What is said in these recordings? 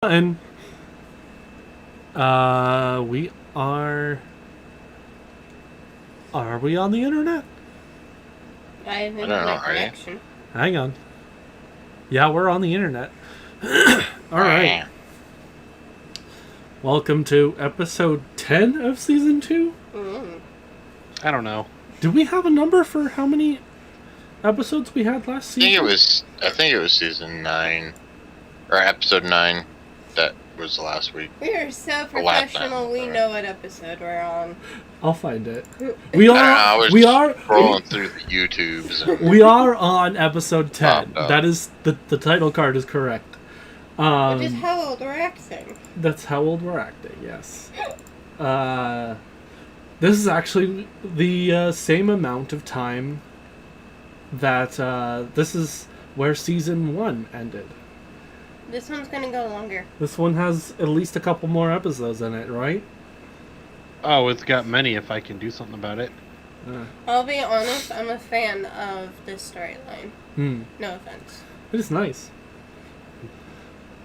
And we are. Are we on the internet? I have I don't know, internet are you? connection. Hang on. Yeah, we're on the internet. All right. Welcome to episode 10 of season 2. I don't know. Did we have a number for how many episodes we had last season? I think it was season 9 or episode 9 that was last week. We are so last professional. time, We sorry. know what episode we're on. I'll find it. We are. I was we are. scrolling through the YouTubes. And, We are on episode 10. Oh. That is the title card is correct. Which is how old we're acting. That's how old we're acting, yes. This is actually the same amount of time that this is where season 1 ended. This one's gonna go longer. This one has at least a couple more episodes in it, right? Oh, it's got many if I can do something about it. I'll be honest, I'm a fan of this storyline. No offense. It is nice.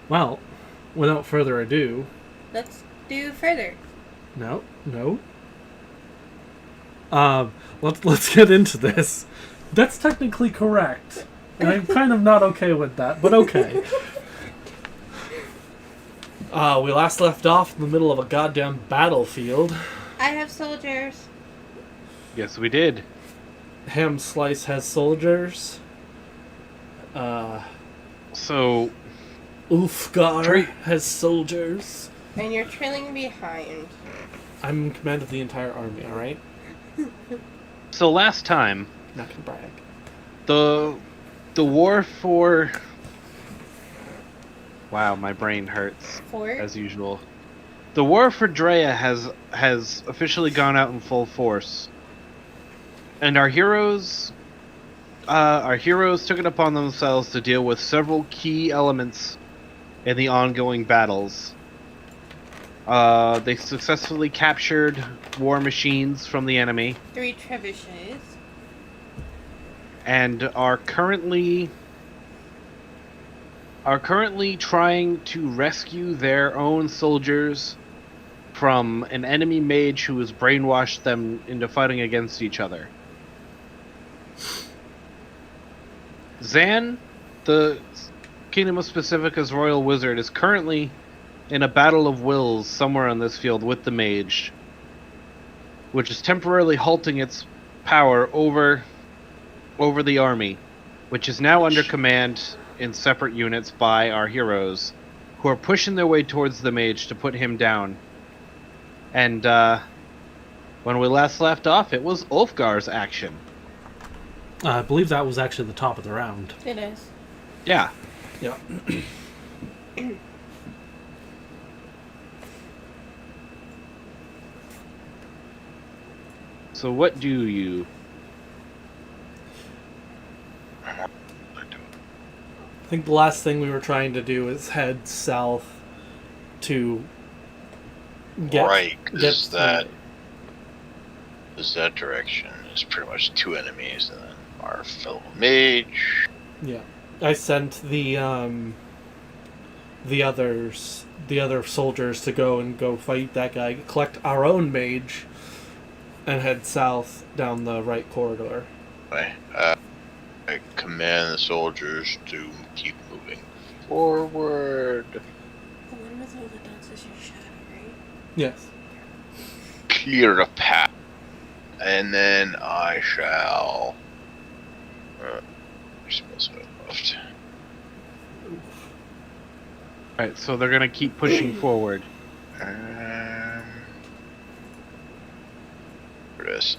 Well, without further ado... Let's do further. No. Let's get into this. That's technically correct. And I'm kind of not okay with that, but okay. We last left off in the middle of a goddamn battlefield. I have soldiers. Yes, we did. Ham Slice has soldiers. So, Ulfgar has soldiers. And you're trailing behind. I'm in command of the entire army, alright? last time, Not gonna brag. the war for... Wow, my brain hurts, Fort. as usual. The war for Drea has officially gone out in full force. And our heroes took it upon themselves to deal with several key elements in the ongoing battles. They successfully captured war machines from the enemy 3 trebuchets. and are currently trying to rescue their own soldiers from an enemy mage who has brainwashed them into fighting against each other. Zan, the Kingdom of Pacifica's royal wizard, is currently in a battle of wills somewhere on this field with the mage, which is temporarily halting its power over the army, which is now under command in separate units by our heroes, who are pushing their way towards the mage to put him down. And when we last left off, it was Ulfgar's action. I believe that was actually the top of the round. It is. Yeah. Yeah. So what do you... I think the last thing we were trying to do is head south to get... right, get because that direction is pretty much 2 enemies, and then our fellow mage. Yeah. I sent the other soldiers to go fight that guy, collect our own mage, and head south down the right corridor. I command the soldiers to keep moving forward. The one with all the dots is your shadow, right? Yes. Clear a path. And then I shall... Which spells have I left? Alright, so they're gonna keep pushing forward. Rest.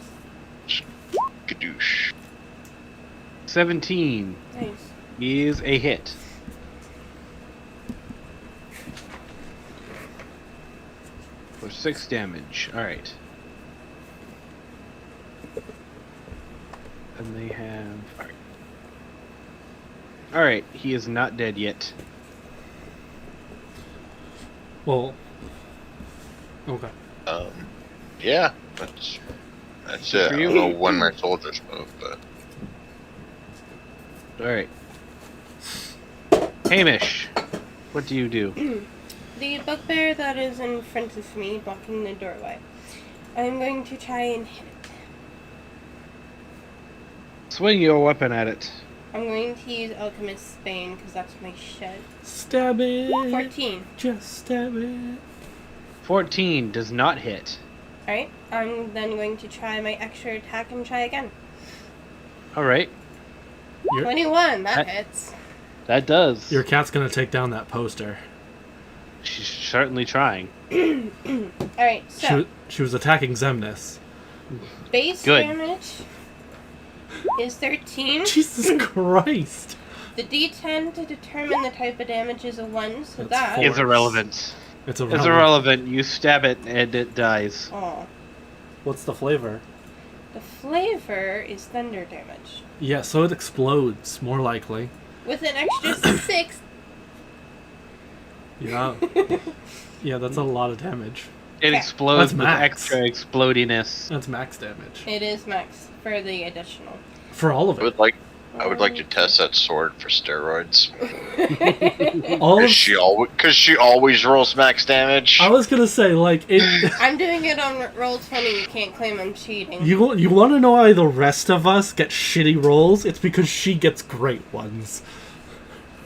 Skadoosh. 17 Nice. is a hit. For 6 damage. Alright. And they have... Alright, he is not dead yet. Well... Okay. Yeah, that's it. For I you? don't know when my soldiers move, but... Alright. Hamish, what do you do? the bugbear that is in front of me, blocking the doorway. I'm going to try and hit it. Swing your weapon at it. I'm going to use Alchemist's Bane because that's my shed. Stab it. 14. Just stab it. 14 does not hit. Alright, I'm then going to try my extra attack and try again. Alright, 21, that That- hits. that does. Your cat's gonna take down that poster. She's certainly trying. Alright, so She was attacking Xemnas. base Good. damage is 13. Jesus Christ. The D10 to determine the type of damage is a 1, so That's that... four. It's irrelevant. It's It's irrelevant. You stab it and it dies. Oh. What's the flavor? The flavor is thunder damage. Yeah, so it explodes, more likely. With an extra 6. Yeah. Yeah, that's a lot of damage. It Okay. explodes That's with max. extra explodiness. That's max damage. It is max for the additional. For all of I it. would like to test that sword for steroids. All of, Because she always rolls max damage. I was gonna say, like, it. I'm doing it on Roll20. You can't claim I'm cheating. You want to know why the rest of us get shitty rolls? It's because she gets great ones.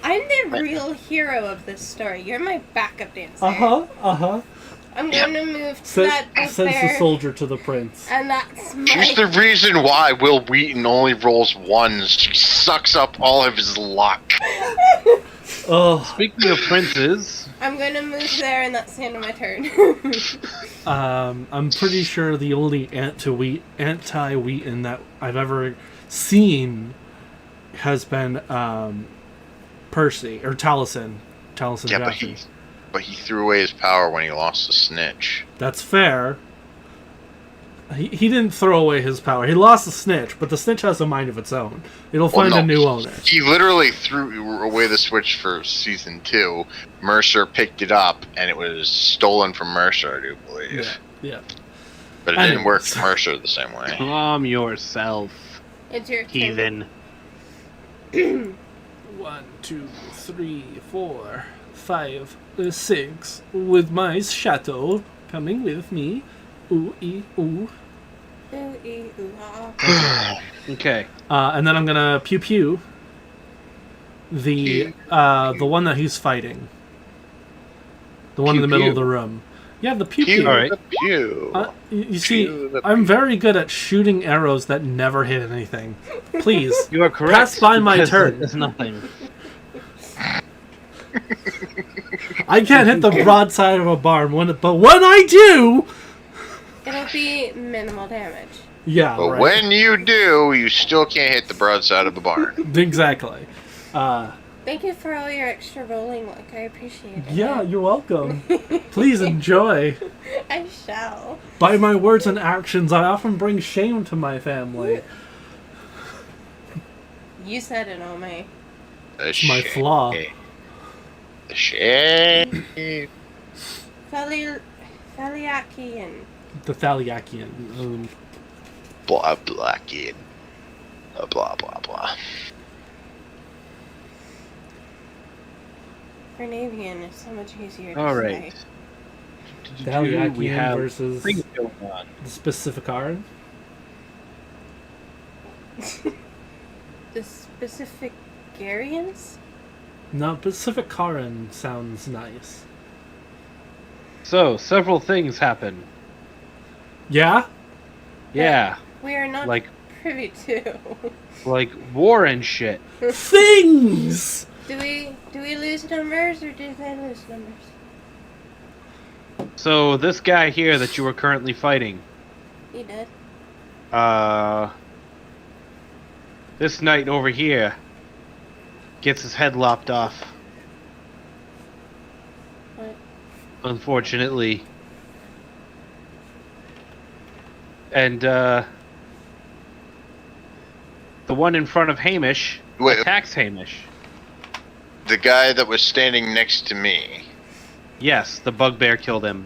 I'm the real hero of this story. You're my backup dancer. Uh huh. I'm going to move to Sends that the bugbear, soldier to the prince. and that's my... She's the reason why Will Wheaton only rolls ones. She sucks up all of his luck. Oh, Speaking of princes, I'm going to move there, and that's the end of my turn. I'm pretty sure the only anti-Wheaton that I've ever seen has been Percy or Taliesin. Taliesin Yeah, Jackson. but he threw away his power when he lost the snitch. That's fair. He didn't throw away his power. He lost the snitch, but the snitch has a mind of its own. It'll find a new owner. He literally threw away the switch for season 2. Mercer picked it up, and it was stolen from Mercer, I do believe. Yeah. But it didn't work Anyways. for Mercer the same way. calm yourself, It's your turn. heathen. 1, 2, 3, 4, 5, 6. With my shadow coming with me. Ooh, ee, ooh. Ooh, ee, ooh, ah. Okay. And then I'm gonna pew pew the one that he's fighting. The one in the Pew middle of pew. the room. Yeah, the pew Pew, pew. Alright. the pew. You see, Pew the I'm very good at shooting arrows that never hit anything. Please, You are correct. Pass by my because turn. There's nothing. I can't hit the broadside of a barn, but when I do, It'll be minimal damage. yeah, But right. when you do, you still can't hit the broadside of the barn. Exactly. Thank you for all your extra rolling luck. I appreciate it. Yeah, you're welcome. Please enjoy. I shall. By my words and actions, I often bring shame to my family. You said it, Ome. It's my flaw. The shame. Thaliakian. The Thaliakian. Blah, blah, kid. Blah, blah, blah. Bernavian is so much easier to Alright. say. Thaliakian We have versus things going on. the Specificaran. The specific Garians? No, Pacificaran sounds nice. So, several things happen. Yeah? Yeah, We are not like privy to. like war and shit. Things! Do we lose numbers or do they lose numbers? So, this guy here that you were currently fighting, He did. this knight over here gets his head lopped off. What? Unfortunately. And, the one in front of Hamish Wait. attacks Hamish. The guy that was standing next to me. Yes, the bugbear killed him.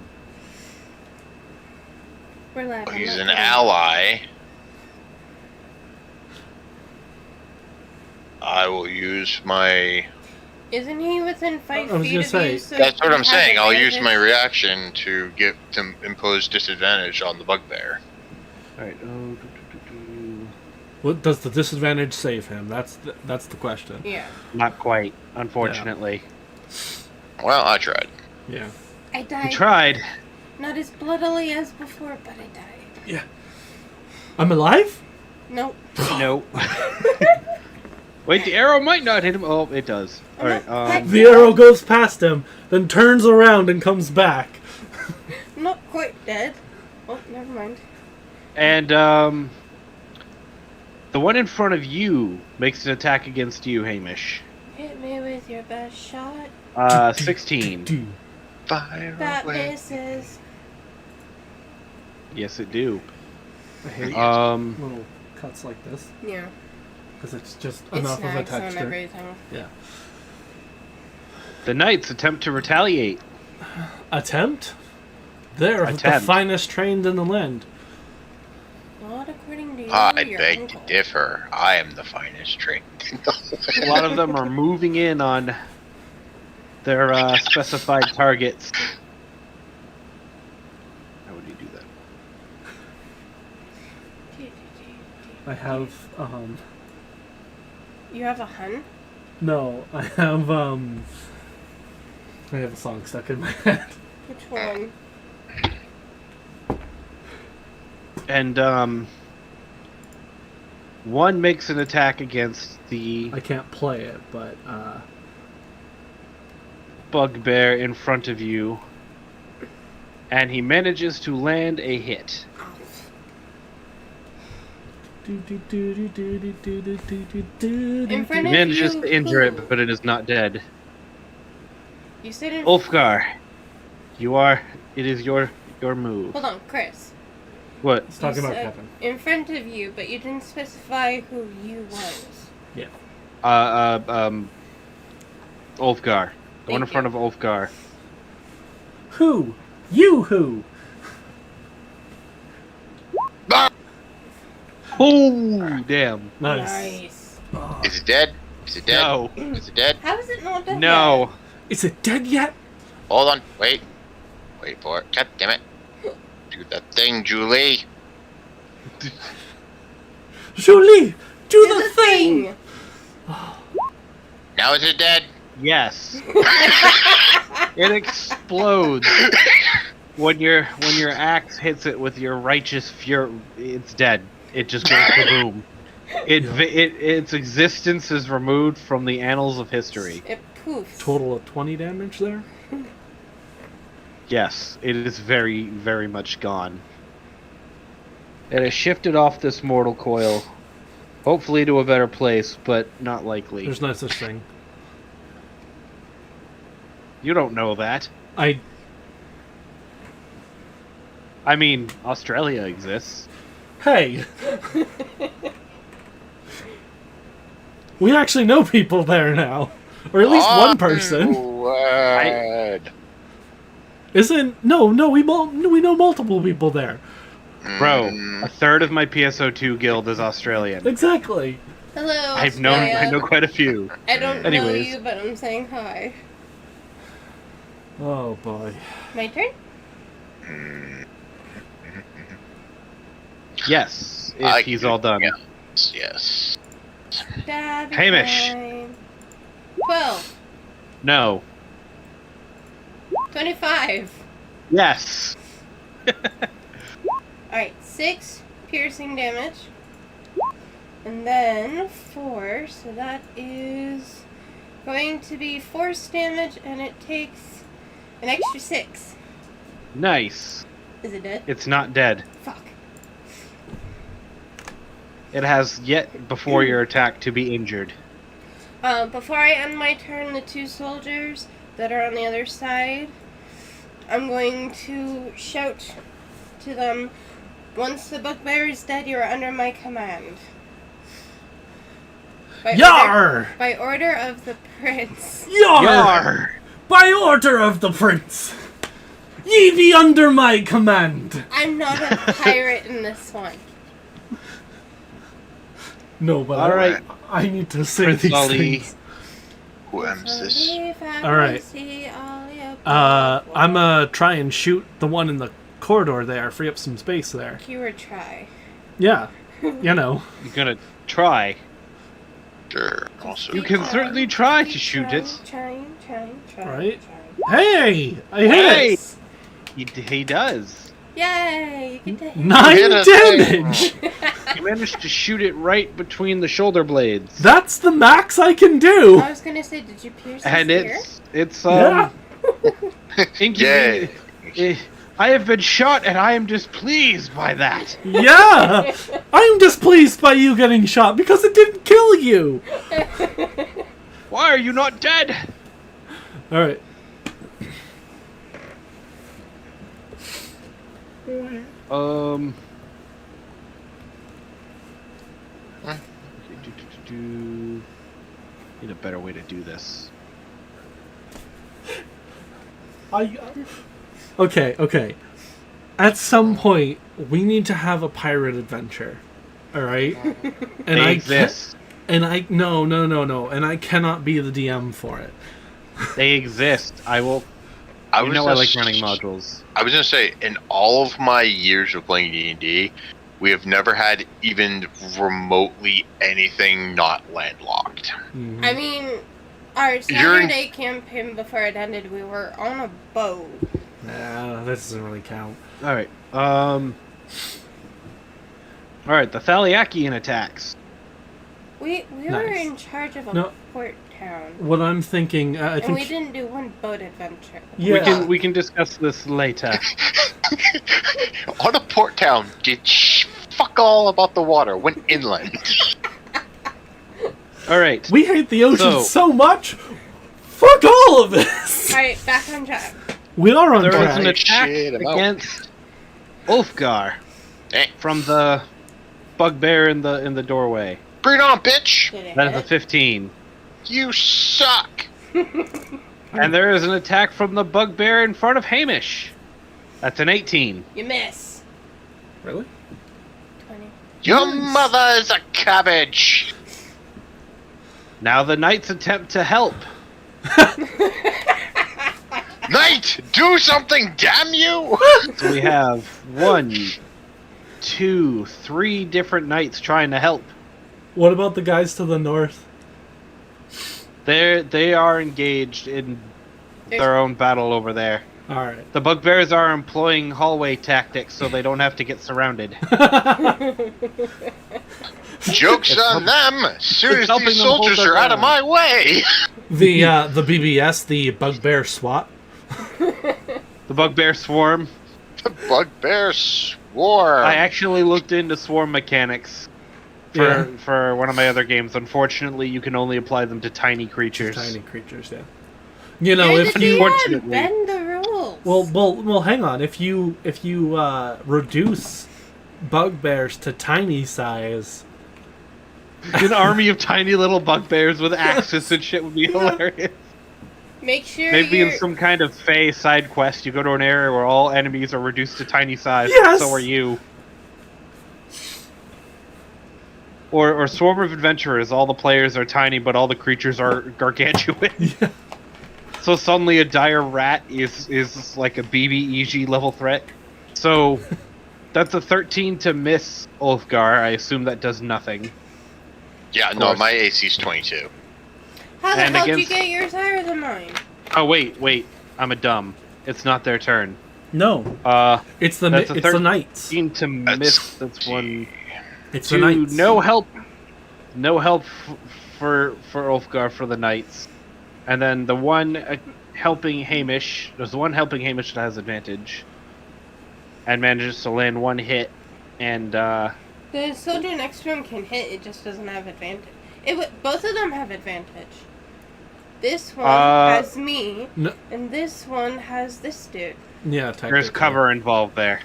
We're glad I'm He's not an kidding. ally. I will use my Isn't he within 5 I was feet gonna of say, you? So That's what he I'm has saying. I'll use my advantage? reaction to impose disadvantage on the bugbear. Alright. What does the disadvantage save him? That's the question. Yeah. Not quite, unfortunately. Well, I tried. Yeah. I You died. tried. Not as bloodily as before, but I died. Yeah. I'm alive? Nope. No. Wait, the arrow might not hit him. Oh, it does. I'm Alright, not quite The arrow goes past him, then turns around and comes back. I'm not quite dead. Oh, never mind. and, the one in front of you makes an attack against you, Hamish. Hit me with your best shot. 16. Dude. Fire That away. misses. Yes, it do. I hate little cuts like this Yeah. because it's just It enough of a snags on texture. everything. Yeah. The knights attempt to retaliate. Attempt? They're the Attempt. finest trained in the land. Not according to you. I your beg uncle. to differ. I am the finest trained in the A lot of them are moving in on their specified targets. How would you do that? I have You have a hun? no, I have a song stuck in my head. Which one? And one makes an attack against the I can't play it, but bugbear in front of you, and he manages to land a hit. In front He of manages you, to injure who? it, but it is not dead. You said in... Ulfgar, it is your move. Hold on, Chris. What? It's talking You about said Kevin. in front of you, but you didn't specify who you was. Yeah. Ulfgar. The one in Thank front you. of Ulfgar. Who? You who? Ah! Oh, damn. Nice. Is it dead? Is it dead? No. Is it dead? How is it not dead No. Is it dead yet? Hold on. Wait. Wait for it. God damn it. Do that thing, Julie. Julie, do yet? the thing. Now is it dead? Yes. It explodes when your axe hits it with your righteous fury. It's dead. It just goes kaboom. Its existence is removed from the annals of history. It poofs. Total of 20 damage there. Yes, it is very, very much gone. It has shifted off this mortal coil, hopefully to a better place, but not likely. There's no such thing. You don't know that. I mean, Australia exists. Hey. We actually know people there now, or at least one person. Onward. Isn't no? We know multiple people there. Bro, Mm, a third of my PSO2 guild is Australian. Exactly. Hello, I Australia. know quite a few. I don't know Anyways. you, but I'm saying hi. Oh boy. My turn? Yes, if I he's can- all done. yeah. Yes. Stabby Hamish. time. 12. No. 25. Yes. Alright, 6 piercing damage. And then 4, so that is going to be force damage, and it takes an extra 6. Nice. Is it dead? It's not dead. Fuck. It has yet before your attack to be injured. Before I end my turn, the 2 soldiers that are on the other side, I'm going to shout to them, once the bugbear is dead, you are under my command. Yar! By order of the prince. Yar! Yar! By order of the prince, ye be under my command. I'm not a pirate in this one. No, but All right. I need to say Prince these Ali. things. Who M's this? All right. I'm gonna try and shoot the one in the corridor there, free up some space there. Keyword try. Yeah, you know. You're gonna try. Sure. Also, You can certainly try to shoot it. Try. Right. Hey, I hit Hey! it. He does. Yay! You get to hit. 9 hit a damage. You managed to shoot it right between the shoulder blades. That's the max I can do. I was gonna say, did you pierce And his ear? it's Yeah. inconvenient. I have been shot and I am displeased by that. Yeah, I'm displeased by you getting shot because it didn't kill you. Why are you not dead? All right. Need a better way to do this. Okay. At some point, we need to have a pirate adventure. All right. And They exist. And I no. And I cannot be the DM for it. They exist. I will. I You was know I like just- running modules. I was gonna say, in all of my years of playing D&D, we have never had even remotely anything not landlocked. Mhm. I mean, our Saturday campaign before it ended, we were on a boat. Nah, that doesn't really count. All right. All right. The Thaliakian attacks. We were Nice. in charge of a No. port town. What I'm thinking, I And we think. didn't do one boat adventure. Yeah. We can discuss this later. On a port town, did fuck all about the water, went inland. All right. We hate the ocean So- so much. Fuck all of this. Alright, back on track. We are on There was track. an attack Shit, I'm out. against Ulfgar Hey, from the bugbear in the doorway. bring it on, bitch! Did it That is a hit? 15. You suck! And there is an attack from the bugbear in front of Hamish. That's an 18. You miss. Really? 20. Your mother is a cabbage! Now the knights attempt to help. Knight, do something, damn you! So we have 1, 2, 3 different knights trying to help. What about the guys to the north? They are engaged in their own battle over there. All right. The bugbears are employing hallway tactics so they don't have to get surrounded. Joke's on them! As soon as helping these them hold soldiers their are out of my ground. way! The BBS, the Bugbear SWAT. The bugbear swarm. The bugbear swore! I actually looked into swarm mechanics for one of my other games. Unfortunately, you can only apply them to tiny creatures. Tiny creatures, yeah. You know, Yeah, if the you DM Unfortunately. bend the rules. well, hang on. If you reduce bugbears to tiny size, An army of tiny little bugbears with axes and shit would be hilarious. make sure Maybe you're... in some kind of Fey side quest, you go to an area where all enemies are reduced to tiny size. Yes! So are you. Or Swarm of Adventurers, all the players are tiny, but all the creatures are gargantuan. yeah. So suddenly a dire rat is like a BBEG level threat. So that's a 13 to miss Ulfgar. I assume that does nothing. Yeah, Of no, course. my AC's 22. How the and hell did you against- get yours higher than mine? Oh wait, I'm a dumb. It's not their turn. No, it's the That's a it's the knights. 13 to That's miss. That's one. It's the Two, knights. no help. No help for Ulfgar for the knights. And then the one helping Hamish. There's the one helping Hamish that has advantage. And manages to land one hit. And The soldier next to him can hit, it just doesn't have advantage. Both of them have advantage. This one has me, No. and this one has this dude. Yeah, technically. there's cover involved there.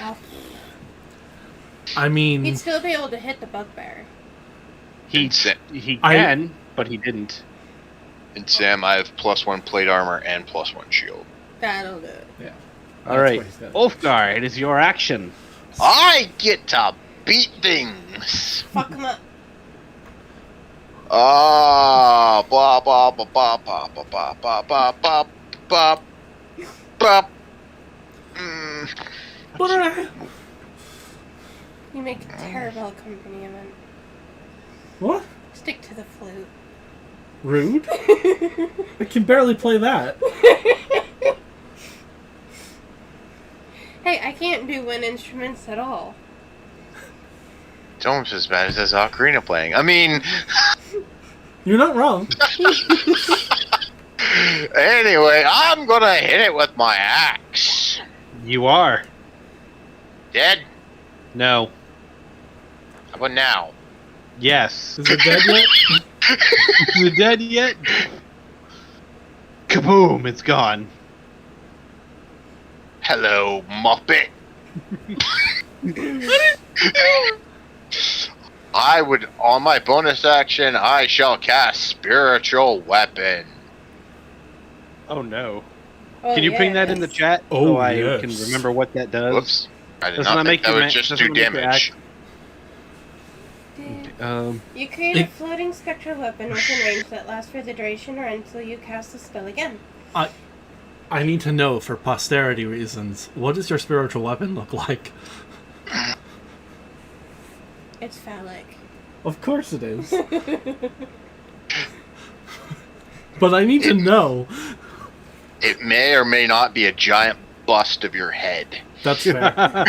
Oh, I mean, he'd still be able to hit the bugbear. He Sa- can, but he didn't. And Sam, I have +1 plate armor and +1 shield. That'll do it. yeah. All That's right, what he's got. Ulfgar, it is your action. I get to beat things! Fuck him up. Ah, blah blah blah blah blah blah blah blah blah blah blah blah. What did I? You make a terrible accompaniment. What? Stick to the flute. Rude? I can barely play that. Hey, I can't do wind instruments at all. It's almost as bad as this ocarina playing. I mean, You're not wrong. anyway, I'm gonna hit it with my axe. You are. Dead? No. How about now? Yes. Is it dead yet? Is it dead yet? Kaboom! It's gone. Hello, Muppet. I would, on my bonus action, I shall cast Spiritual Weapon. Oh no. Oh, Can you ping that in the yes. chat? Oh, so I yes. can remember what that does. Whoops. I did Doesn't not that think make that you would ma- just doesn't do it make you damage. You create a floating spectral weapon within range that lasts for the duration or until you cast the spell again. I need to know for posterity reasons. What does your spiritual weapon look like? It's phallic. Of course it is. But I need to know. It may or may not be a giant bust of your head. That's fair.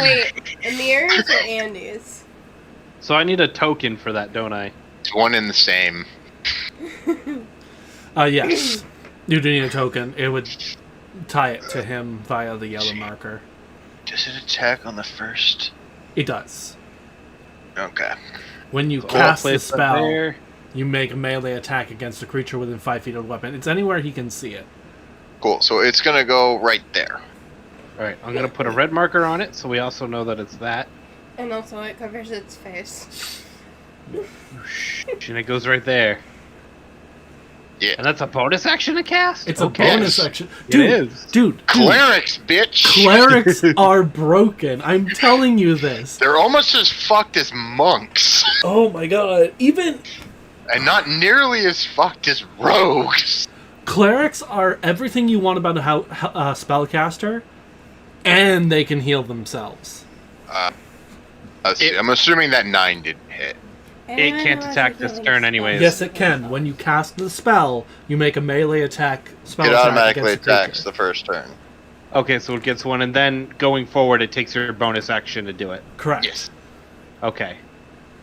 Wait, Amir's or Andy's? So I need a token for that, don't I? It's one and the same. Yes. You do need a token. It would tie it to him via the yellow marker. Does it attack on the first? It does. Okay. When you So I'll cast the place that spell, there. you make a melee attack against a creature within 5 feet of the weapon. It's anywhere he can see it. Cool. So it's gonna go right there. Alright, I'm gonna put a red marker on it so we also know that it's that. And also it covers its face. And it goes right there. Yeah. And that's a bonus action to cast? It's Okay. a bonus Yes. action. It Dude, is. dude, Clerics, bitch. clerics are broken. I'm telling you this. They're almost as fucked as monks, Oh my god. Even and not nearly as fucked as rogues. clerics are everything you want about a spellcaster, and they can heal themselves. I'm assuming that 9 didn't hit. It can't attack this turn anyways. Yes, it can. When you cast the spell, you make a melee attack spell It attack automatically against the attacks creature. the first turn. Okay, so it gets one, and then going forward, it takes your bonus action to do it. Correct. Yes. Okay.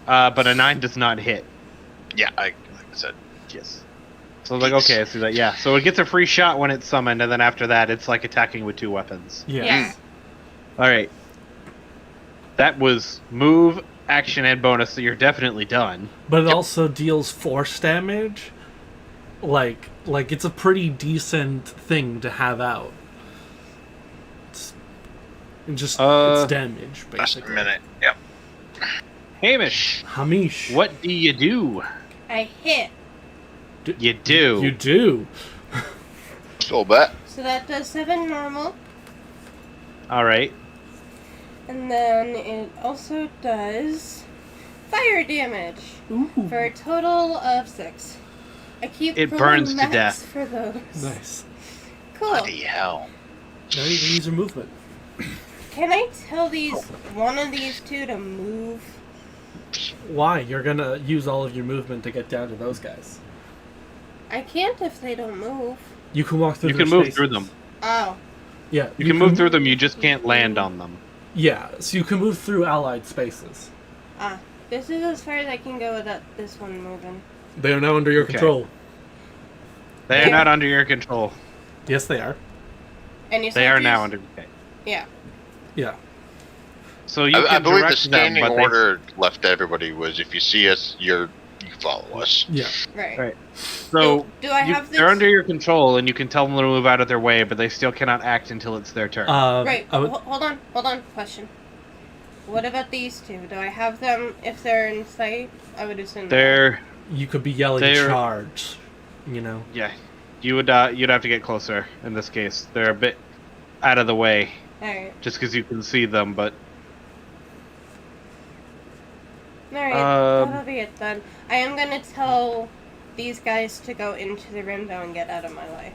But a 9 does not hit. Yeah, like I said. Yes. So I was like, okay, I see that. Yeah. So it gets a free shot when it's summoned, and then after that, it's like attacking with 2 weapons. Yeah. Yes. All right. That was move, action, and bonus. So you're definitely done. But it also deals force damage. Like it's a pretty decent thing to have out. It's damage, Just a basically. minute. Yep. Hamish, Hamish. what do you do? I hit. You do. You do. Still bet. So that does 7 normal. All right. And then it also does fire damage Ooh. for a total of 6. I keep It rolling burns to max death. for those. Nice. Cool. Bloody hell. Now you can use your movement. Can I tell one of these two to move? Why? You're gonna use all of your movement to get down to those guys. I can't if they don't move. You can walk through. You their can move spaces. through them. Oh. Yeah. You can move through them. You just can't land on them. Yeah. So you can move through allied spaces. Ah. This is as far as I can go without this one moving. They are now under your Okay. control. They are not under your control. Yes, they are. And you They are said now yours- under. Okay. Yeah. Yeah. So you I can believe the direct them, standing but they- order left to everybody was if you see us, you follow us. Yeah. Right. Right. So Do I have this? they're under your control, and you can tell them to move out of their way, but they still cannot act until it's their turn. Right. I would- Hold on. Question. What about these two? Do I have them if they're in sight? I would assume. They're you could be yelling They're- charge. You know. yeah. You'd have to get closer in this case. They're a bit out of the way, Alright. just because you can see them, but Alright, that'll be it then. I am gonna tell these guys to go into the room though and get out of my way.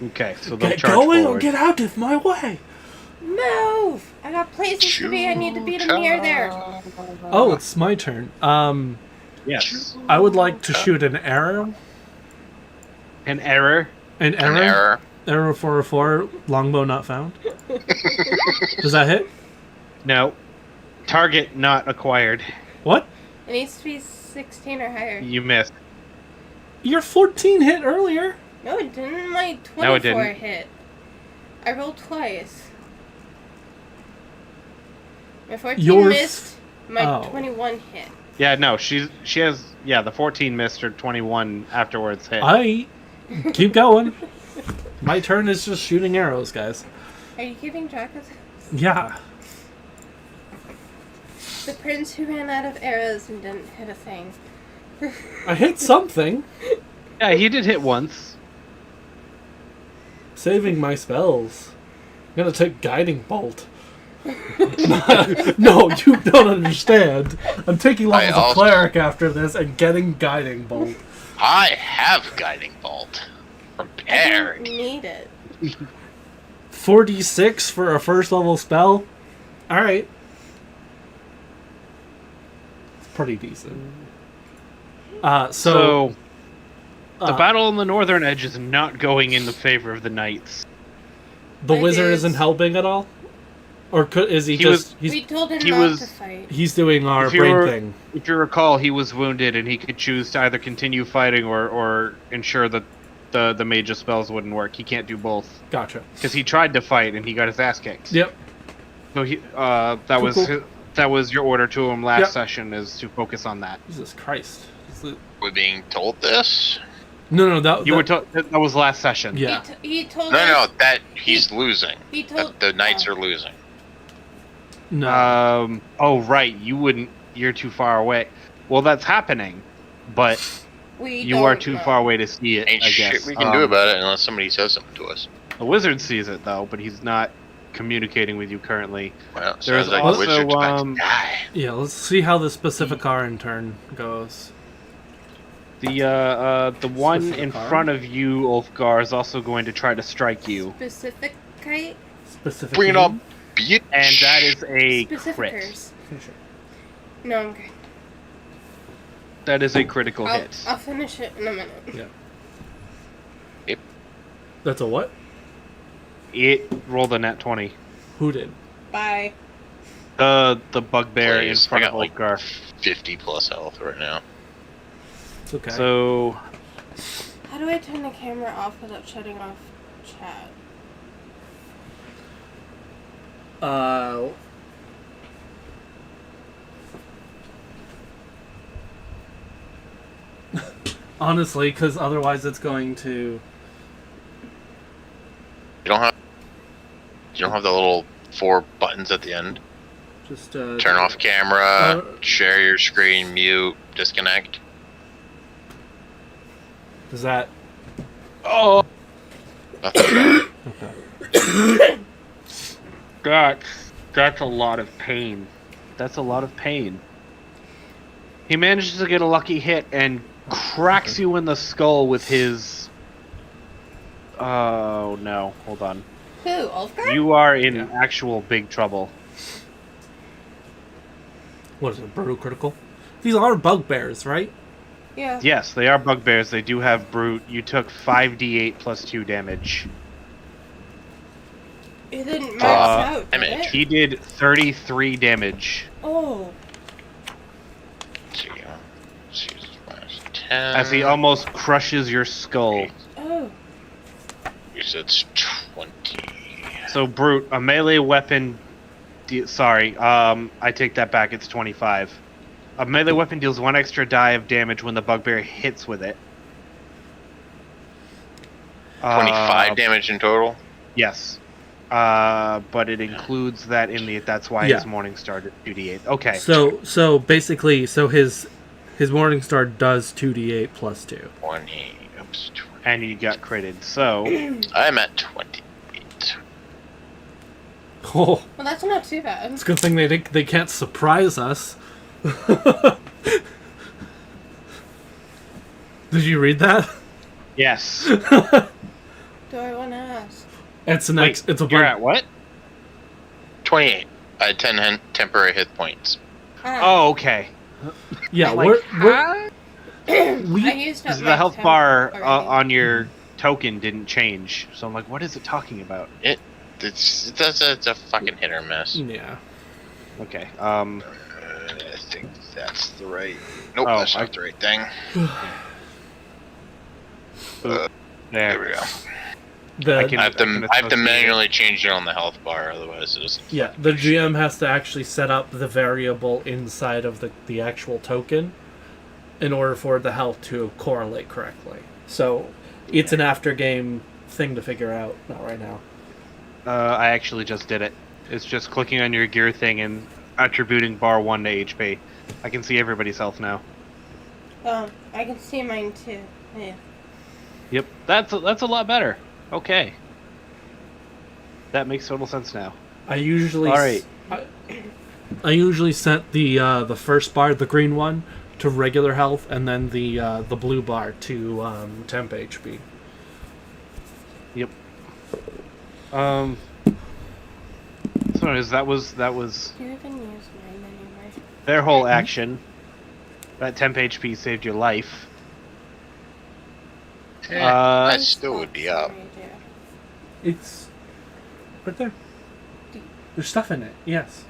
Okay, so they'll Get charge going forward. or get out of my way. Move! I got places to be. I need to beat them near there. Oh, it's my turn. Yes. I would like to shoot an arrow. An error. An arrow. An error. Arrow 404. Longbow not found. Does that hit? No. Target not acquired. What? It needs to be 16 or higher. You missed. Your 14 hit earlier. No, it didn't. My 24 No, it didn't. hit. I rolled twice. My 14 Yours- missed. My oh. 21 hit. Yeah, no, she has the 14 missed her 21 afterwards hit. I keep going. My turn is just shooting arrows, guys. Are you keeping track of this? Yeah. The prince who ran out of arrows and didn't hit a thing. I hit something. Yeah, he did hit once. Saving my spells. I'm gonna take Guiding Bolt. No, you don't understand. I'm taking levels of Cleric after this and getting Guiding Bolt. I have Guiding Bolt. I don't Prepared. need it. 4d6 for a first level spell? Alright. It's pretty decent. So the uh, battle on the northern edge is not going in the favor of the knights. the I wizard did. isn't helping at all? Or is he, He just... We told him he not was- to fight. he's doing our If you brain were- thing. If you recall, he was wounded and he could choose to either continue fighting or ensure that the mage's spells wouldn't work. He can't do both. Gotcha. Because he tried to fight and he got his ass kicked. Yep. So that was your order to him last Yep. session, is to focus on that. Jesus Christ. We're being told this? No, that... You were that was last session. Yeah. He told No, us. that he's losing. He told That the knights are losing. No. Oh right, you're too far away. Well, that's happening, but you are too far away to see it. Ain't I guess shit we can do about it unless somebody says something to us. The wizard sees it though, but he's not communicating with you currently. Well, There's sounds like also, the wizard's about to die. Yeah, let's see how the Specificar turn goes. The one in Specific front of you, Ulfgar, is also going to try to strike you, Specific kite? Specific. Bring it up, bitch. and that is a crit. Specificers. No, I'm good. That is a critical I'll, hit. I'll finish it in a minute. Yeah. Yep. That's a what? It rolled a nat 20. Who did? Bye. The bugbear in Please, front I of got like Ulfgar. 50 plus health right now. It's okay. So How do I turn the camera off without shutting off chat? Honestly, because otherwise it's going to... You don't have the little 4 buttons at the end. Just, Turn off camera, share your screen, mute, disconnect. Does that... oh Nothing. Okay. that's a lot of pain. That's a lot of pain. He manages to get a lucky hit and cracks you in the skull with his... Oh no, hold on. Who? Ulfgar? You are in Yeah. actual big trouble. What is it, brutal critical? These are bugbears, right? Yeah. Yes, they are bugbears. They do have brute. You took 5d8 plus 2 damage. It didn't max out, did damage. it? He did 33 damage Oh. Let's see, minus 10. as he almost crushes your skull. Oh. You said it's 20. So brute, a melee weapon. Sorry, I take that back. It's 25. A melee weapon deals 1 extra die of damage when the bugbear hits with it. 25 damage in total? Yes. But it includes that in the. That's why Yeah. his morning started 2d8. Okay. So basically, his Morningstar does 2d8 plus 2. 20. Oops. 20. And you got critted. So I'm at 28. Oh, Well, that's not too bad. it's a good thing they can't surprise us. Did you read that? Yes. Do I want to ask? It's an Wait, it's a you're bug. at what? 28. 10 temporary hit points. Oh, okay. Yeah, Like, we're I we used up the my health temp bar already. on your token didn't change, so I'm like, what is it talking about? It's a fucking hit or miss. yeah. Okay. I think that's the right. Nope, Oh, that's not the right thing. There. There we go. The I can- I have to associate it. manually change it on the health bar, otherwise it doesn't. yeah, the GM has to actually set up the variable inside of the actual token in order for the health to correlate correctly. So it's an after game thing to figure out, not right now. I actually just did it. It's just clicking on your gear thing and attributing bar 1 to HP. I can see everybody's health now. Oh, I can see mine too. Yeah. Yep, that's a lot better. Okay. That makes total sense now. I usually All right. I usually set the first bar, the green one, to regular health, and then the blue bar to temp HP. Yep. So anyways, that was Do you even use mine anymore? their whole action. That temp HP saved your life. I still would be up. It's right there. There's stuff in it. Yes,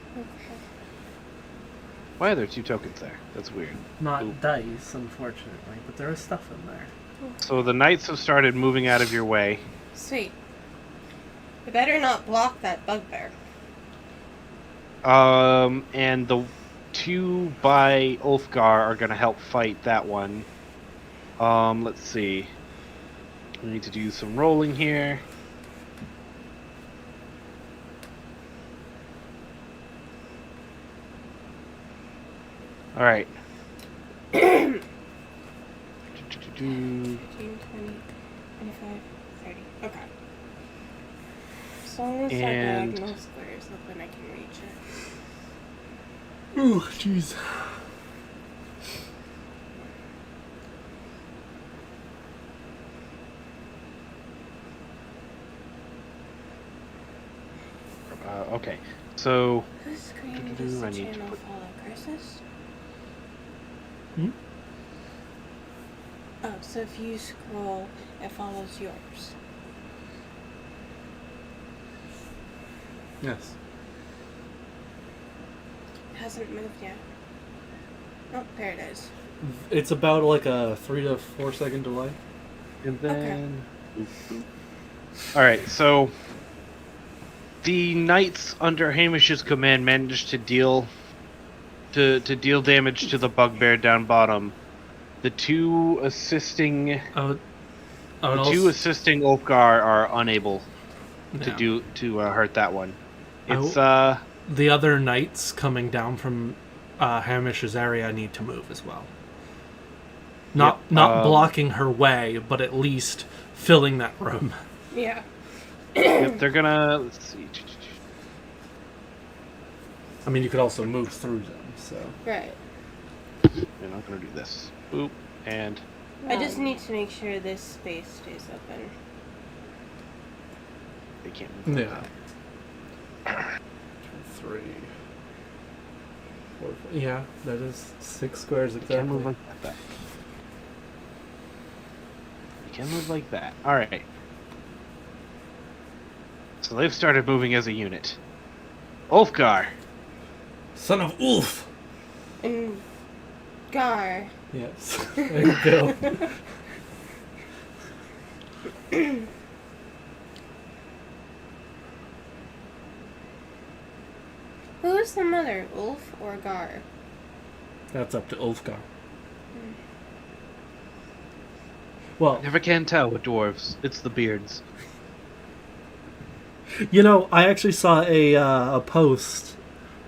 Why are there 2 tokens there? That's weird. not Ooh. dice, unfortunately, but there is stuff in there. So the knights have started moving out of your way. Sweet. I better not block that bugbear. And the 2 by Ulfgar are gonna help fight that one. Let's see. We need to do some rolling here. All right. 15, 20, 25, 30. Okay. As long as And- our diagonal square is open, I can reach it. Ooh, jeez. Okay. So Whose screen Do-do-do, does the I need to channel put- follow? Chris's? Hmm? Oh, so if you scroll, it follows yours. Yes. It hasn't moved yet. Oh, there it is. It's about like a 3 to 4 second delay. and then. All right. So the knights under Hamish's command managed to deal deal damage to the bugbear down bottom. The 2 assisting I would the also, 2 assisting Ulfgar are unable yeah. to hurt that one. I It's The other knights coming down from Hamish's area need to move as well. Not blocking her way, but at least filling that room. Yeah. yep, they're gonna. Let's see. I mean, you could also move through them. So Right. They're not gonna do this. Boop and. I just need to make sure this space stays open. They can't move. like yeah. that. 3, 4, 5. Yeah, that is 6 squares They can't move exactly. like that. You can move like that. All right. So they've started moving as a unit. Ulfgar. Son of Ulf. And Gar. Yes. There you go. Who is the mother, Ulf or Gar? That's up to Ulfgar. Well, Never can tell with dwarves. It's the beards. you know, I actually saw a post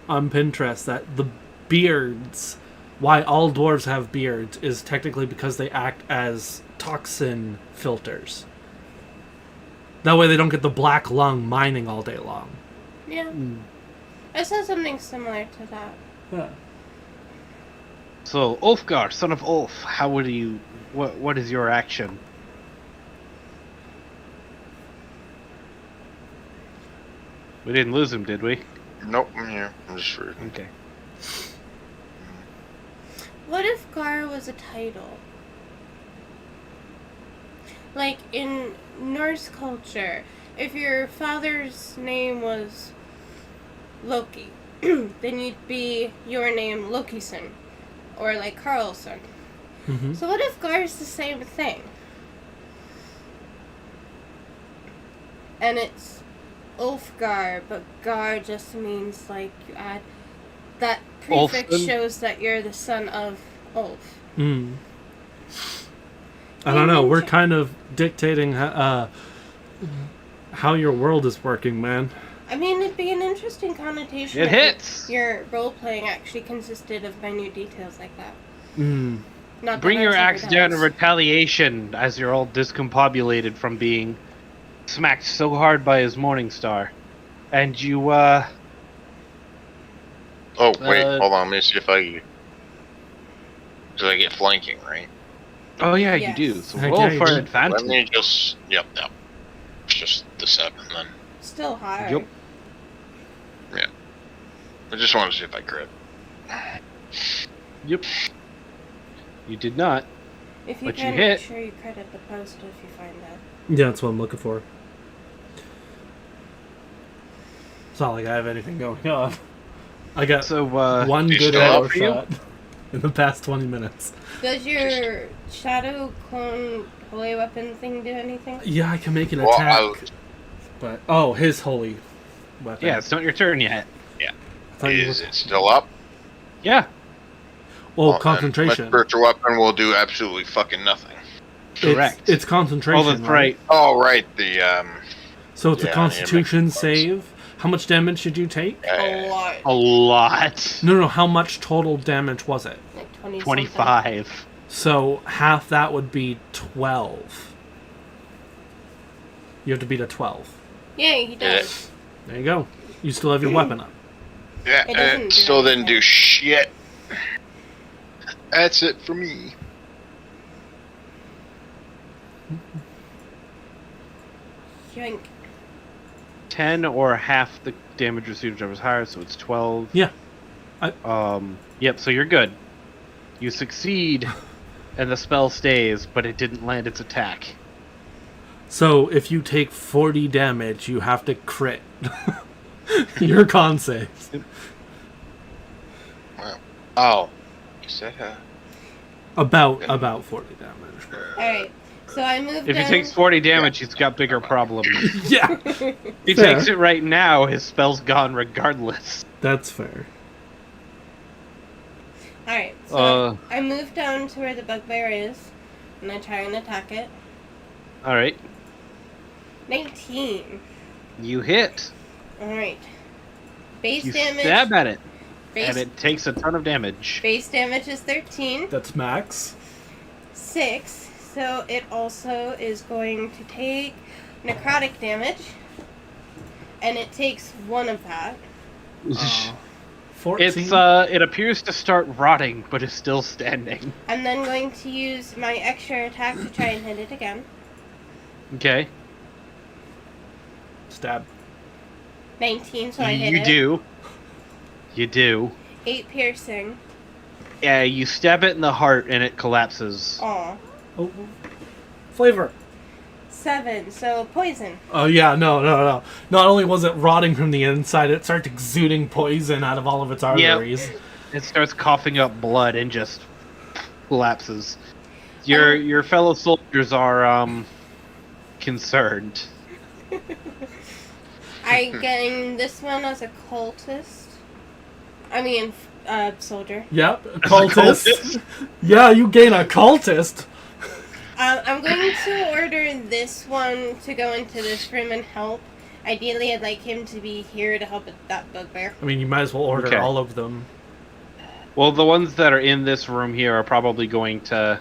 on Pinterest that the beards, why all dwarves have beards, is technically because they act as toxin filters. That way they don't get the black lung mining all day long. Yeah. I saw something similar to that. Yeah. So, Ulfgar, son of Ulf, how would you... What is your action? We didn't lose him, did we? Nope, I'm here. I'm just rude. Okay. What if Gar was a title? Like in Norse culture, if your father's name was Loki, then you'd be your name Lokison, or like Carlson. Mm-hmm. So what if Gar's the same thing? And it's Ulfgar, but Gar just means like you add that prefix Ulfson? shows that you're the son of Ulf. Mm. I don't know. We're kind of dictating how your world is working, man. I mean, it'd be an interesting connotation. It if hits! Your role playing actually consisted of minute details like that. Mm. Not Bring that your ours axe ever down in does. retaliation as you're all discombobulated from being smacked so hard by his morning star. And you, Oh, wait, Uh, hold on. Let me see if I... Because I get flanking, right? Oh yeah, Yes. you do. So Heck roll yeah, you for do. Let advantage. me just... Yep. It's just the 7 then. Still higher. Yup. I just wanted to see if I crit. Yep. You did not. If you But you can, hit. make sure you credit the post if you find that. Yeah, that's what I'm looking for. It's not like I have anything going on. I got So one you good still arrow up for you? shot in the past 20 minutes. Does your shadow clone holy weapon thing do anything? Yeah, I can make an Well, attack. But his holy weapon. yeah, it's not your turn yet. I thought you Is were- it still up? Yeah. Well, then concentration. My spiritual weapon will do absolutely fucking nothing. Correct. It's concentration. Oh, that's right. Oh, right. The, So it's Yeah, a I need to Constitution make it close. save. How much damage did you take? A lot. A lot. No, how much total damage was it? Like 20 something. 25. So half that would be 12. You have to beat a 12. Yeah, he does. There you go. You still have your weapon up. yeah, It doesn't it do still didn't anything. do shit. That's it for me. Yoink. 10 or half the damage received, whichever is higher, so it's 12. Yeah. Yep, so you're good. You succeed, and the spell stays, but it didn't land its attack. So if you take 40 damage, you have to crit your con saves. Oh. Is that About 40 damage. Alright, so I moved If he down. takes 40 damage, he's got bigger problems. Yeah, If he Fair. takes it right now, his spell's gone regardless. that's fair. Alright, so Uh. I moved down to where the bugbear is, and I try and attack it. Alright, 19. you hit. Alright. Base You damage. stab at it, base, and it takes a ton of damage. base damage is 13. That's max. 6. So it also is going to take necrotic damage. And it takes 1 of that. 14. It appears to start rotting, but is still standing. I'm then going to use my extra attack to try and hit it again. Okay. Stab. 19, so I hit You it. do. You do. 8 piercing. Yeah, you stab it in the heart and it collapses. Aw. Oh, flavor. 7, so poison. Oh yeah, no. Not only was it rotting from the inside, it starts exuding poison out of all of its arteries. It starts coughing up blood and just collapses. Your fellow soldiers are concerned. I getting this one as a cultist. I mean, soldier. Yep, cultist. Yeah, you gain a cultist. I'm going to order this one to go into this room and help. Ideally, I'd like him to be here to help with that bugbear. I mean, you might as well order Okay. all of them. Well, the ones that are in this room here are probably going to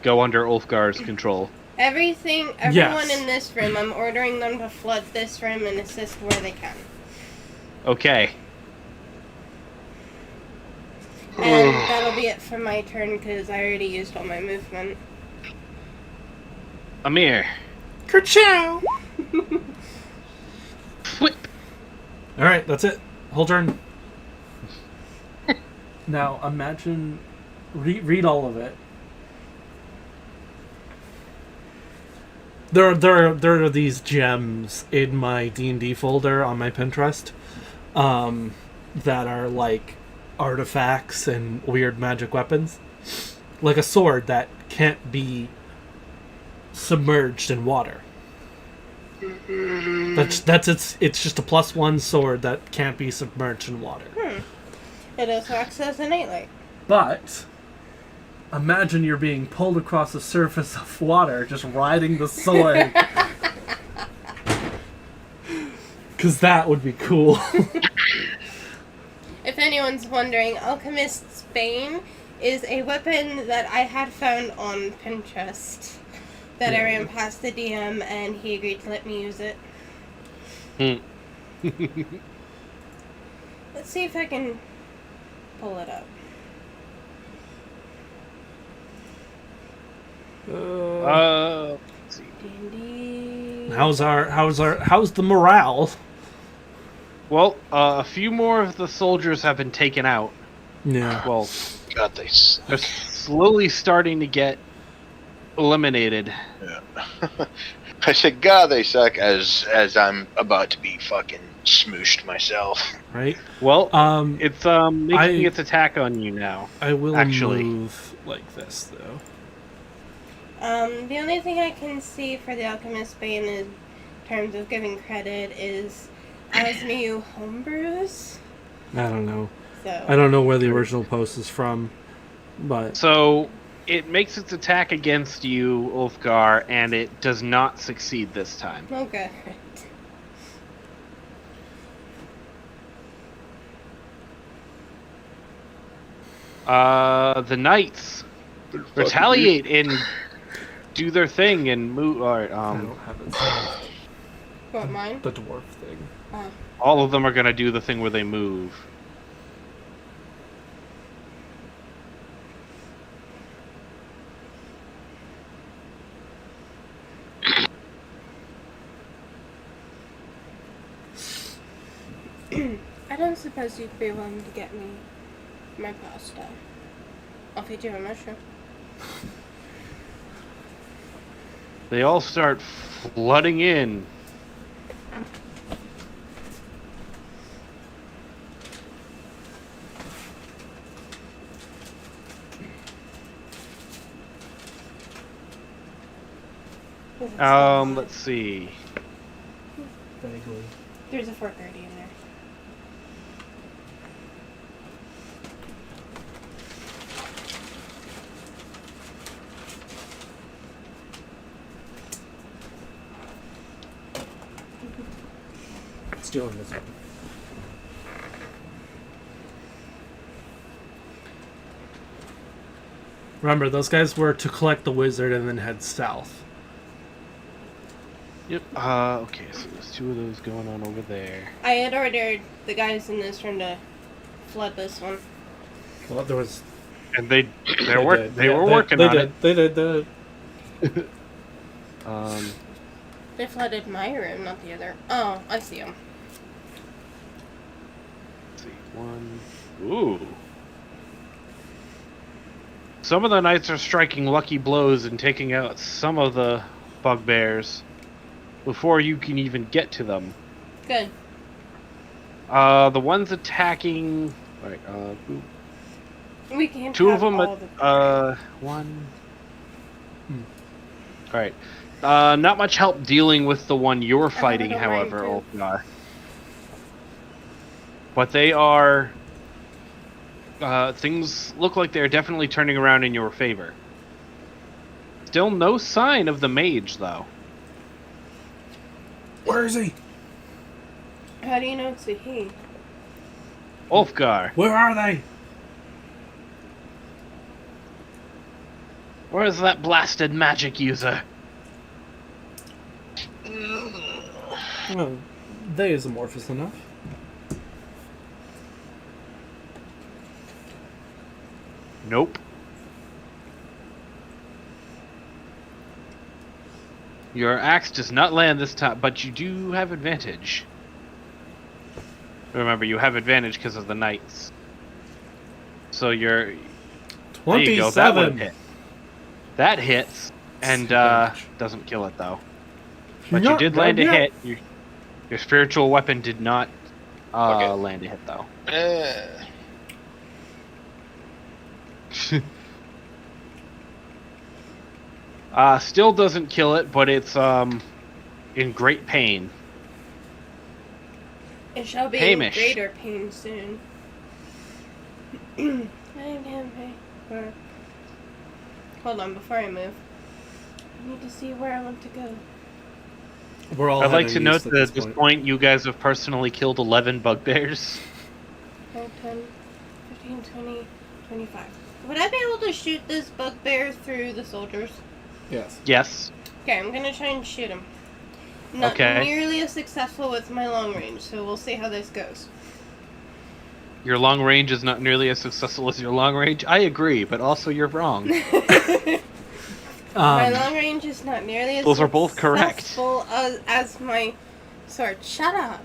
go under Ulfgar's control. Everyone Yes. in this room, I'm ordering them to flood this room and assist where they can. Okay. And that'll be it for my turn because I already used all my movement. Amir. Kerchow! Whip. Alright, that's it. Whole turn. Now, imagine... Read all of it. There are these gems in my D&D folder on my Pinterest that are like artifacts and weird magic weapons. Like a sword that can't be submerged in water. It's just a +1 sword that can't be submerged in water. It also acts as a nightlight. But imagine you're being pulled across the surface of water, just riding the sword. Because that would be cool. If anyone's wondering, Alchemist's Bane is a weapon that I had found on Pinterest that I ran past the DM and he agreed to let me use it. Let's see if I can pull it up. Let's see. D&D. How's the morale? Well, a few more of the soldiers have been taken out. Yeah. Well, God, they suck. they're slowly starting to get eliminated. Yeah. I said, God, they suck, as I'm about to be fucking smooshed myself. Right? Well, Um, it's making its attack on you now. I will actually move like this, though. The only thing I can see for the Alchemist's Bane in terms of giving credit is as new homebrews. I don't know. So I don't know where the original post is from, but... So it makes its attack against you, Ulfgar, and it does not succeed this time. Okay. The knights retaliate and do their thing and move. I don't have it. What, mine? The dwarf thing. All of them are gonna do the thing where they move. I don't suppose you'd be willing to get me my pasta. I'll feed you a mushroom. They all start flooding in. Let's see. Vaguely. There's a 430 in there. Stealing this one. Remember, those guys were to collect the wizard and then head south. Yep. Okay, so there's two of those going on over there. I had ordered the guys in this room to flood this one. Well, there was... And they They were did. they Yeah, were working on did. it. They did. They flooded my room, not the other. Oh, I see them. Let's see. One. Ooh. Some of the knights are striking lucky blows and taking out some of the bugbears before you can even get to them. Good. The ones attacking. Alright, boop. We can't Two have of them. all the One. Alright. Not much help dealing with the one you're fighting, don't however, mind, Ulfgar. But they are. Things look like they're definitely turning around in your favor. Still no sign of the mage, though. Where is he? How do you know it's a he? Ulfgar, Where are they? where's that blasted magic user? Well, they is amorphous enough. Nope. Your axe does not land this time, but you do have advantage. Remember, you have advantage because of the knights. So you're... There you go, that one 27. hit. That hits, and Damage. doesn't kill it though. You're But you not did land a dead hit. Your spiritual weapon did not Okay. land a hit though. Still doesn't kill it, but it's in great pain. It shall be Hamish. in greater pain soon. Hold on, before I move. I need to see where I want to go. We're all I'd like to having note use that at this point you guys have personally killed 11 bugbears. 5, 10, 15, 20, 25. Would I be able to shoot this bugbear through the soldiers? Yes. Yes. Okay, I'm gonna try and shoot him. Not Okay. nearly as successful with my long range, so we'll see how this goes. Your long range is not nearly as successful as your long range. I agree, but also you're wrong. My long range is not nearly as Those are both correct. successful as my sword. Shut up.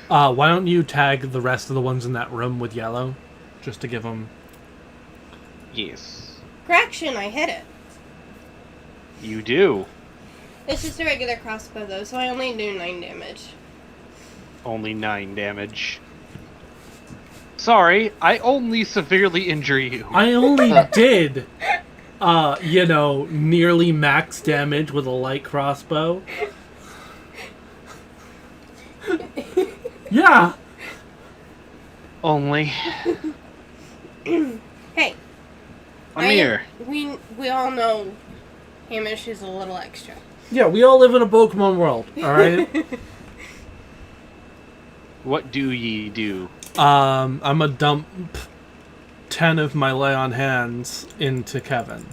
Why don't you tag the rest of the ones in that room with yellow, just to give them? Yes. Correction, I hit it. You do. This is a regular crossbow though, so I only do 9 damage. Only 9 damage. Sorry, I only severely injure you. I only did, nearly max damage with a light crossbow. Yeah. Only. Hey, Amir. we all know Hamish is a little extra. Yeah, we all live in a Pokemon world, alright? What do ye do? I'm gonna dump 10 of my lay on hands into Kevin.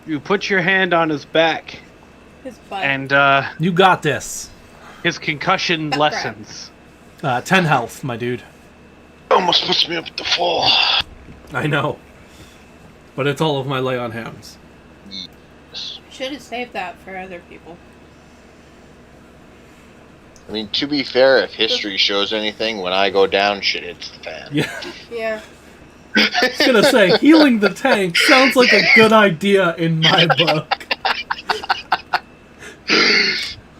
You put your hand on his back, His butt. and You got this. his concussion Butt lessens. 10 health, my dude. Almost puts me up at the fall. I know. But it's all of my lay on hands. Should have saved that for other people. I mean, to be fair, if history shows anything, when I go down, shit hits the fan. Yeah. Yeah. I was gonna say, healing the tank sounds like a good idea in my book.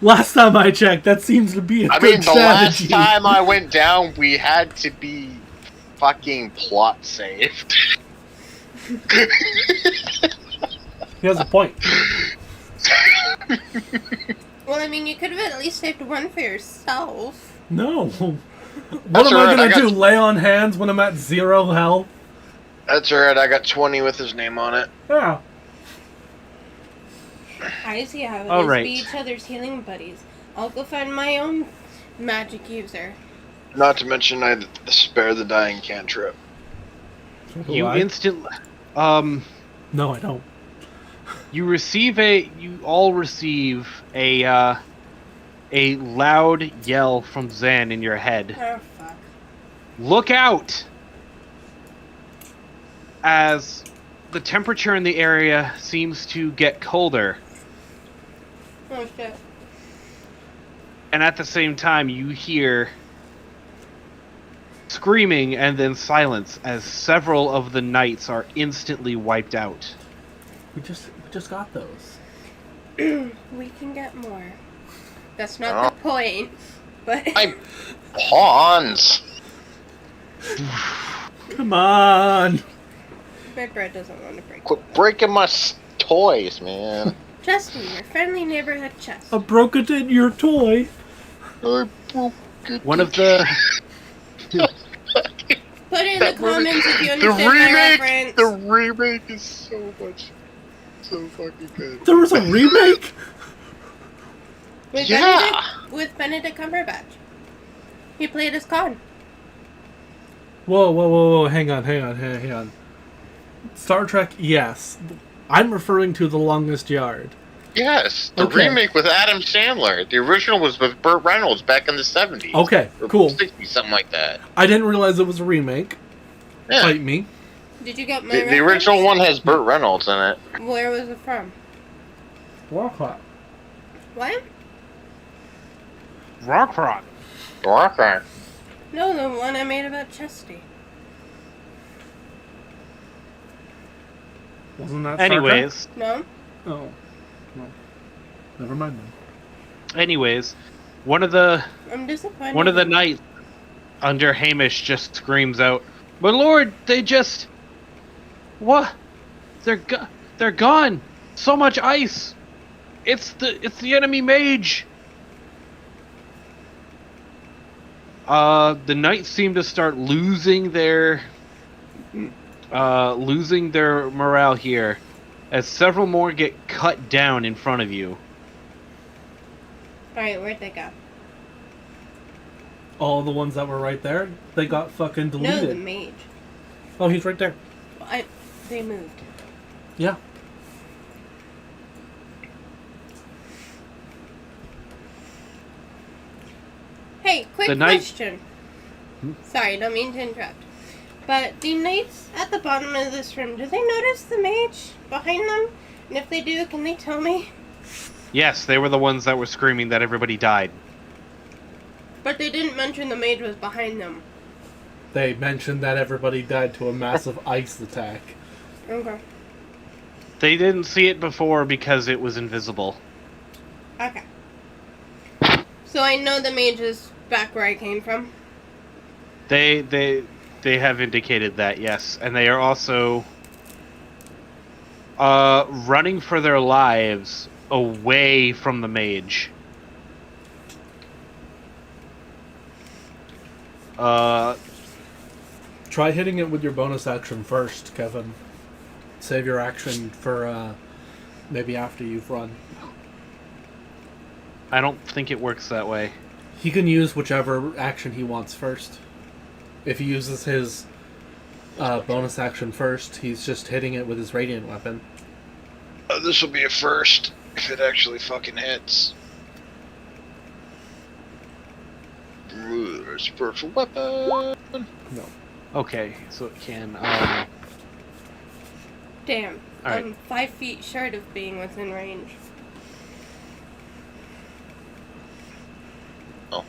Last time I checked, that seems to be a I good mean, the strategy. last time I went down, we had to be fucking plot saved. He has a point. Well, I mean, you could have at least saved one for yourself. No. What That's am I alright, gonna I got- do? Lay on hands when I'm at 0 health? That's alright, I got 20 with his name on it. Yeah. I see how it All is. right. Be each other's healing buddies. I'll go find my own magic user. Not to mention, I spare the dying cantrip. You Why? No, I don't. You all receive a loud yell from Zan in your head. Oh, fuck. Look out! As the temperature in the area seems to get colder, Oh, shit. and at the same time you hear screaming and then silence as several of the knights are instantly wiped out. We just got those. We can get more. That's not the point, but... My pawns! Come on. My bread doesn't want to break. Quit breaking my toys, man. Trust me, your friendly neighborhood chest. I broke it in your toy. I broke it. One of the Put it in the comments if you The understand my reference. remake is so fucking good. There was a remake? With Yeah. Benedict Cumberbatch. He played as Khan. Whoa. Hang on. Star Trek, yes. I'm referring to The Longest Yard. Yes, the Okay. remake with Adam Sandler. The original was with Burt Reynolds back in the 70s. Okay, Or cool. 60s, something like that. I didn't realize it was a remake. Yeah. Fight me. Did you get my The original reference? one has Burt Reynolds in it. Where was it from? Warcraft. What? Rock. Okay. No, the one I made about Chesty. Wasn't that Star Trek? Anyways, No? Oh. Well, never mind then. one of the I'm disappointed. knights under Hamish just screams out, "My lord, they just what? They're gone. So much ice. It's the enemy mage." The knights seem to start losing their morale here, as several more get cut down in front of you. Alright, where'd they go? All the ones that were right there, they got fucking No, deleted. the mage. Oh, he's right there. They moved. Yeah. Hey, quick The knight- question. Sorry, don't mean to interrupt. But the knights at the bottom of this room, do they notice the mage behind them? And if they do, can they tell me? Yes, they were the ones that were screaming that everybody died. But they didn't mention the mage was behind them. They mentioned that everybody died to a massive ice attack. Okay. They didn't see it before because it was invisible. Okay. So I know the mage is back where I came from. They have indicated that, yes, and they are also running for their lives away from the mage. Try hitting it with your bonus action first, Kevin. Save your action for maybe after you've run. I don't think it works that way. He can use whichever action he wants first. If he uses his bonus action first, he's just hitting it with his radiant weapon. This will be a first if it actually fucking hits. Spiritual weapon. No. Okay, so it can. Damn. Alright. I'm 5 feet short of being within range. Oh.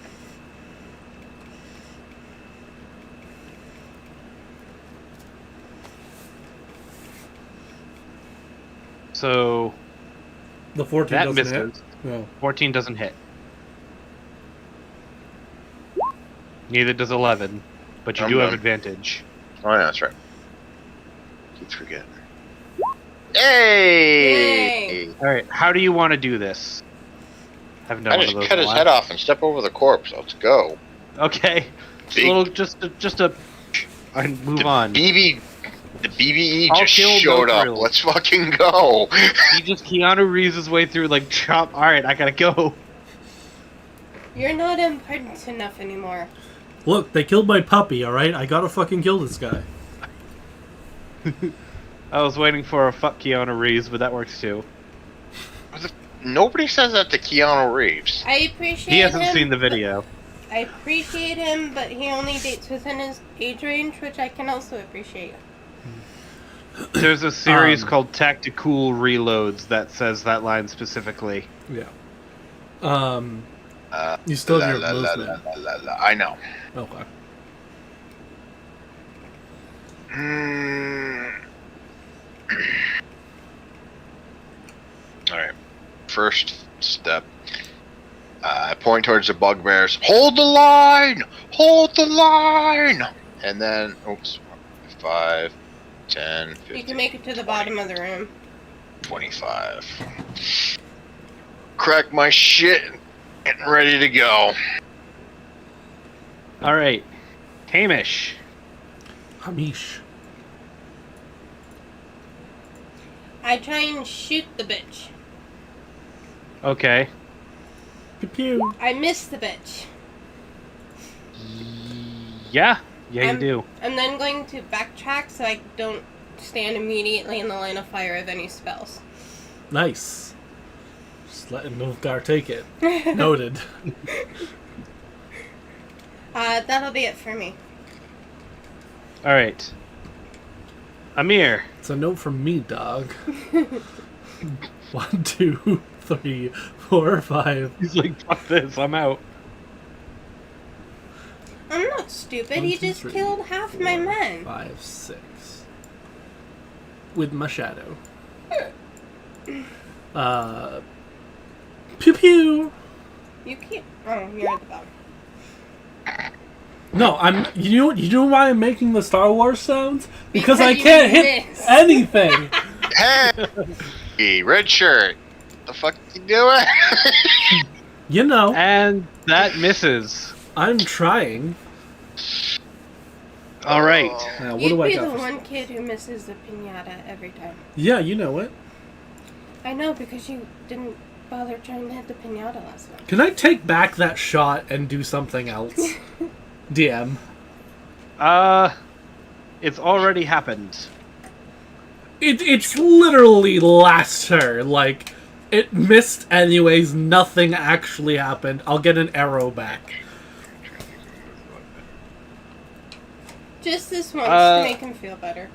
So The 14 that doesn't misses. hit? No. 14 doesn't hit. Neither does 11, but you do have advantage. Oh yeah, that's right. Keep forgetting. Hey! Yay. All right, how do you want to do this? Haven't done I one just of those cut in a his while. head off and step over the corpse. Let's go. Okay, Big- just a, and move on. The BBE I'll just kill showed no up. thrills. Let's fucking go. He just Keanu Reeves his way through like chop. All right, I gotta go. You're not important enough anymore. Look, they killed my puppy, alright? I gotta fucking kill this guy. I was waiting for a fuck Keanu Reeves, but that works too. Nobody says that to Keanu Reeves. I appreciate He hasn't him, seen the video. I appreciate him, but he only dates within his age range, which I can also appreciate. There's a series Um, called Tactical Reloads that says that line specifically. Yeah. You still have your movement. I know. Okay. Alright. First step. I point towards the bugbears. Hold the line! Hold the line! And then, oops. 5, 10, 15, You can make it to the bottom of the room. 25. Crack my shit. Getting ready to go. All right, Hamish. Hamish. I try and shoot the bitch. Okay. Pew pew. I miss the bitch. Yeah, you I'm- do. I'm then going to backtrack so I don't stand immediately in the line of fire of any spells. Nice. Just letting Nilfgaard take it. Noted. That'll be it for me. All right. Amir. It's a note from me, dog. 1, 2, 3, 4, 5. He's like, fuck this, I'm out. I'm not stupid. 1, He 2, just 3, killed half my 4, men. 5, 6. With my shadow. Pew pew. You keep. Oh, you're at the bottom. No, I'm. You know why I'm making the Star Wars sounds? Because I you can't hit missed. anything. Hey, red shirt. The fuck you doing? You know, And that misses. I'm trying. All right. Now, what You'd do I be got? the for- one kid who misses the pinata every time. Yeah, you know it. I know because you didn't bother trying to hit the pinata last time. Can I take back that shot and do something else? DM. It's already happened. It's literally last turn. Like, it missed anyways. Nothing actually happened. I'll get an arrow back. Just this once to make him feel better.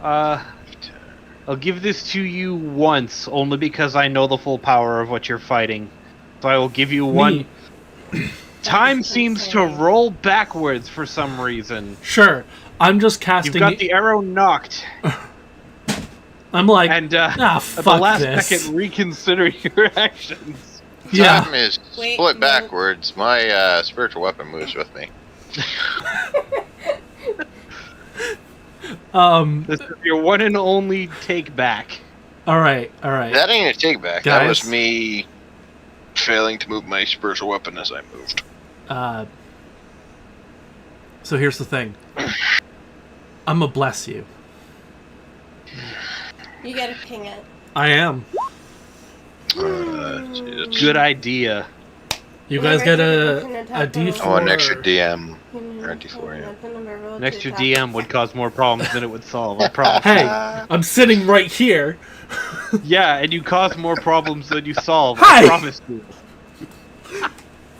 I'll give this to you once, only because I know the full power of what you're fighting. So I will give you one. Me. Time That's seems to insane. roll backwards for some reason. Sure. I'm just You've casting. got the arrow knocked, I'm like, and ah, at the fuck last this. second, reconsider your actions. Yeah. Time is Wait, split no. backwards. My spiritual weapon moves with me. This is your one and only take back. All right. That ain't a take back. That was Guys. me failing to move my spiritual weapon as I moved. So here's the thing. I'm gonna bless you. You gotta ping it. I am. Jesus. Good idea. You guys get a D4. I want an extra DM. Or D4, yeah. An extra DM would cause more problems than it would solve. I promise. Hey, I'm sitting right here. Yeah, and you cause more problems than you solve. Hi! I promise you.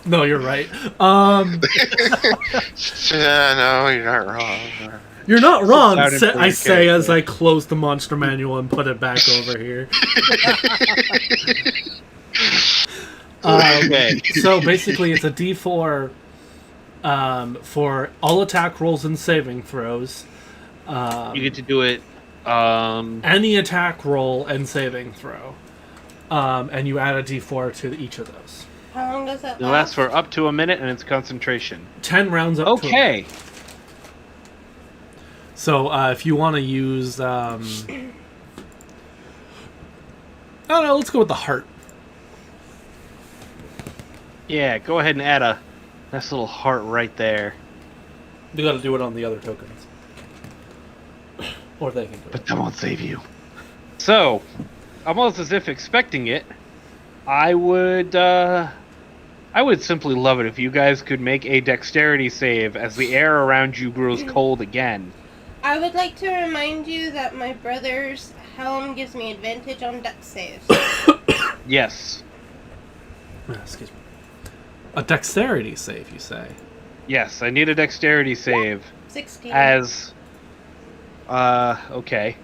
No, you're right. No, you're not wrong. You're not wrong. Sounded I pretty say as character. I close the monster manual and put it back over here. Okay. So basically, it's a D4 for all attack rolls and saving throws. You get to do it. Any attack roll and saving throw. And you add a D4 to each of those. How long does that It lasts for up to a minute, and it's concentration. 10 rounds up to a Okay. So if you want to use, I don't know, let's go with the heart. Yeah, go ahead and add a nice little heart right there. You got to do it on the other tokens, or they can do it. But that won't save you. So, almost as if expecting it, I would simply love it if you guys could make a dexterity save as the air around you grows cold again. I would like to remind you that my brother's helm gives me advantage on dex saves. Yes. Excuse me. A dexterity save, you say? Yes, I need a dexterity save 16. as... okay.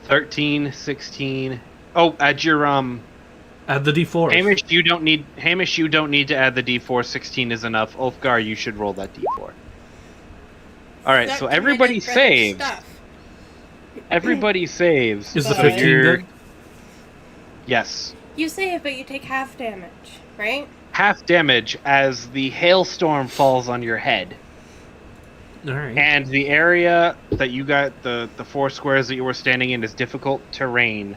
13, 16... Oh, add your, Add the D4. Hamish, you don't need to add the D4. 16 is enough. Ulfgar, you should roll that D4. Alright, That so committed everybody brother saves. stuff. Everybody saves. Is the So 15 you're- good? Yes. You save, but you take half damage, right? Half damage as the hailstorm falls on your head. Alright. And the area that you got, the 4 squares that you were standing in, is difficult terrain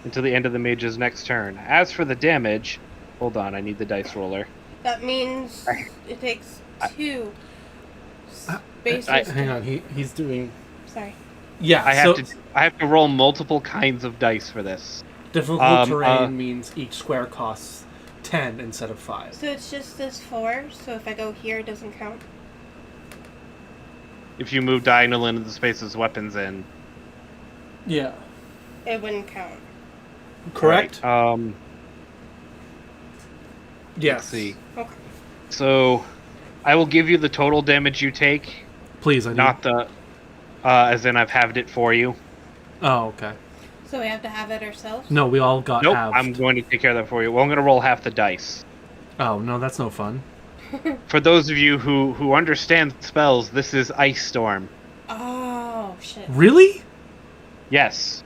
until the end of the mage's next turn. As for the damage, hold on, I need the dice roller. That means it takes 2 spaces. Hang on, he's doing... Sorry. Yeah, I so have to roll multiple kinds of dice for this. difficult terrain means each square costs 10 instead of 5. So it's just this 4, so if I go here, it doesn't count? If you move diagonal into the spaces weapons in. Yeah. It wouldn't count. Correct? Right, Yes. let's see. Okay. So, I will give you the total damage you take, Please, I need... not the, as in I've halved it for you. Oh, okay. So we have to have it ourselves? No, we all got Nope, halved. I'm going to take care of that for you. Well, I'm going to roll half the dice. Oh, no, that's no fun. For those of you who understand spells, this is Ice Storm. Oh, shit. Really? Yes.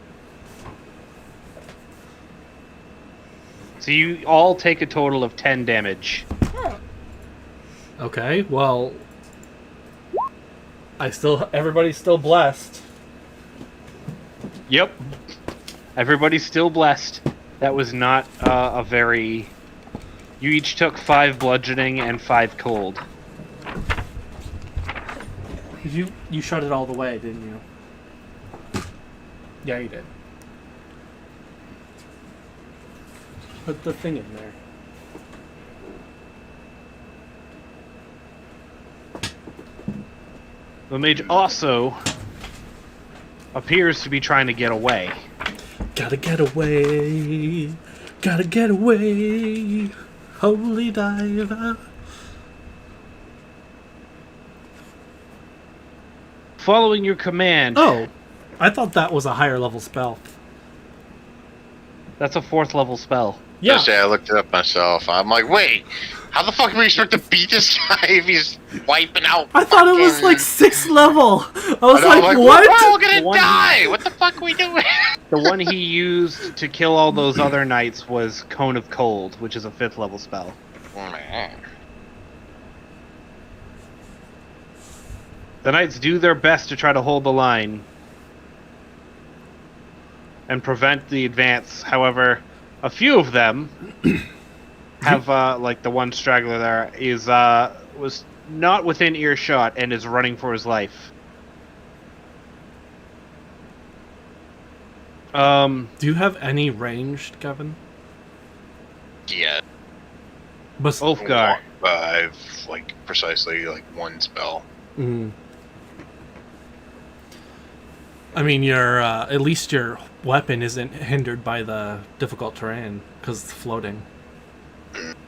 So you all take a total of 10 damage. Oh. Okay, well... Everybody's still blessed. Yep. Everybody's still blessed. That was not a very... You each took 5 bludgeoning and 5 cold. You shut it all the way, didn't you? Yeah, you did. Put the thing in there. The mage also appears to be trying to get away. Gotta get away. Gotta get away. Holy diver. Following your command, Oh, I thought that was a higher level spell. that's a 4th level spell. Yeah. Just say I looked it up myself. I'm like, wait, how the fuck are we supposed to beat this guy if he's wiping out? I thought it was fucking- like 6th level. I was And I'm like, we're what? all gonna The one- die. What the fuck are we doing? The one he used to kill all those other knights was Cone of Cold, which is a 5th level spell. The knights do their best to try to hold the line and prevent the advance. However, a few of them have, like the one straggler there, was not within earshot and is running for his life. Do you have any ranged, Kevin? Yeah. Ulfgar. I've like precisely like one spell. Mm. I mean, your at least your weapon isn't hindered by the difficult terrain because it's floating.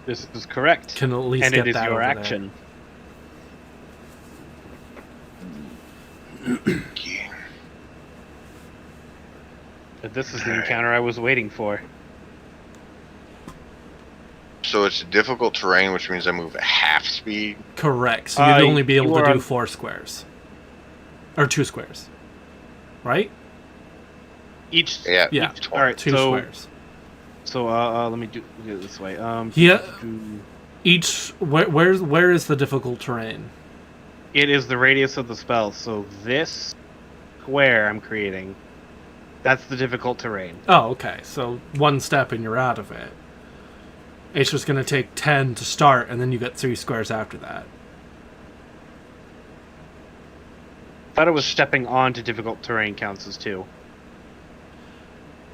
This is correct. Can at least And get it is that your over there. action. But this is the encounter I was waiting for. So it's difficult terrain, which means I move at half speed. Correct. So you'd only be able you to are do on- 4 squares, or 2 squares, right? Each Yeah. Yeah. Each, all right. 2 So squares. let me do it this way. Yeah. Each where is the difficult terrain? It is the radius of the spell. So this square I'm creating, that's the difficult terrain. Oh, okay. So 1 step and you're out of it. It's just going to take 10 to start, and then you get 3 squares after that. I thought it was stepping onto difficult terrain counts as 2.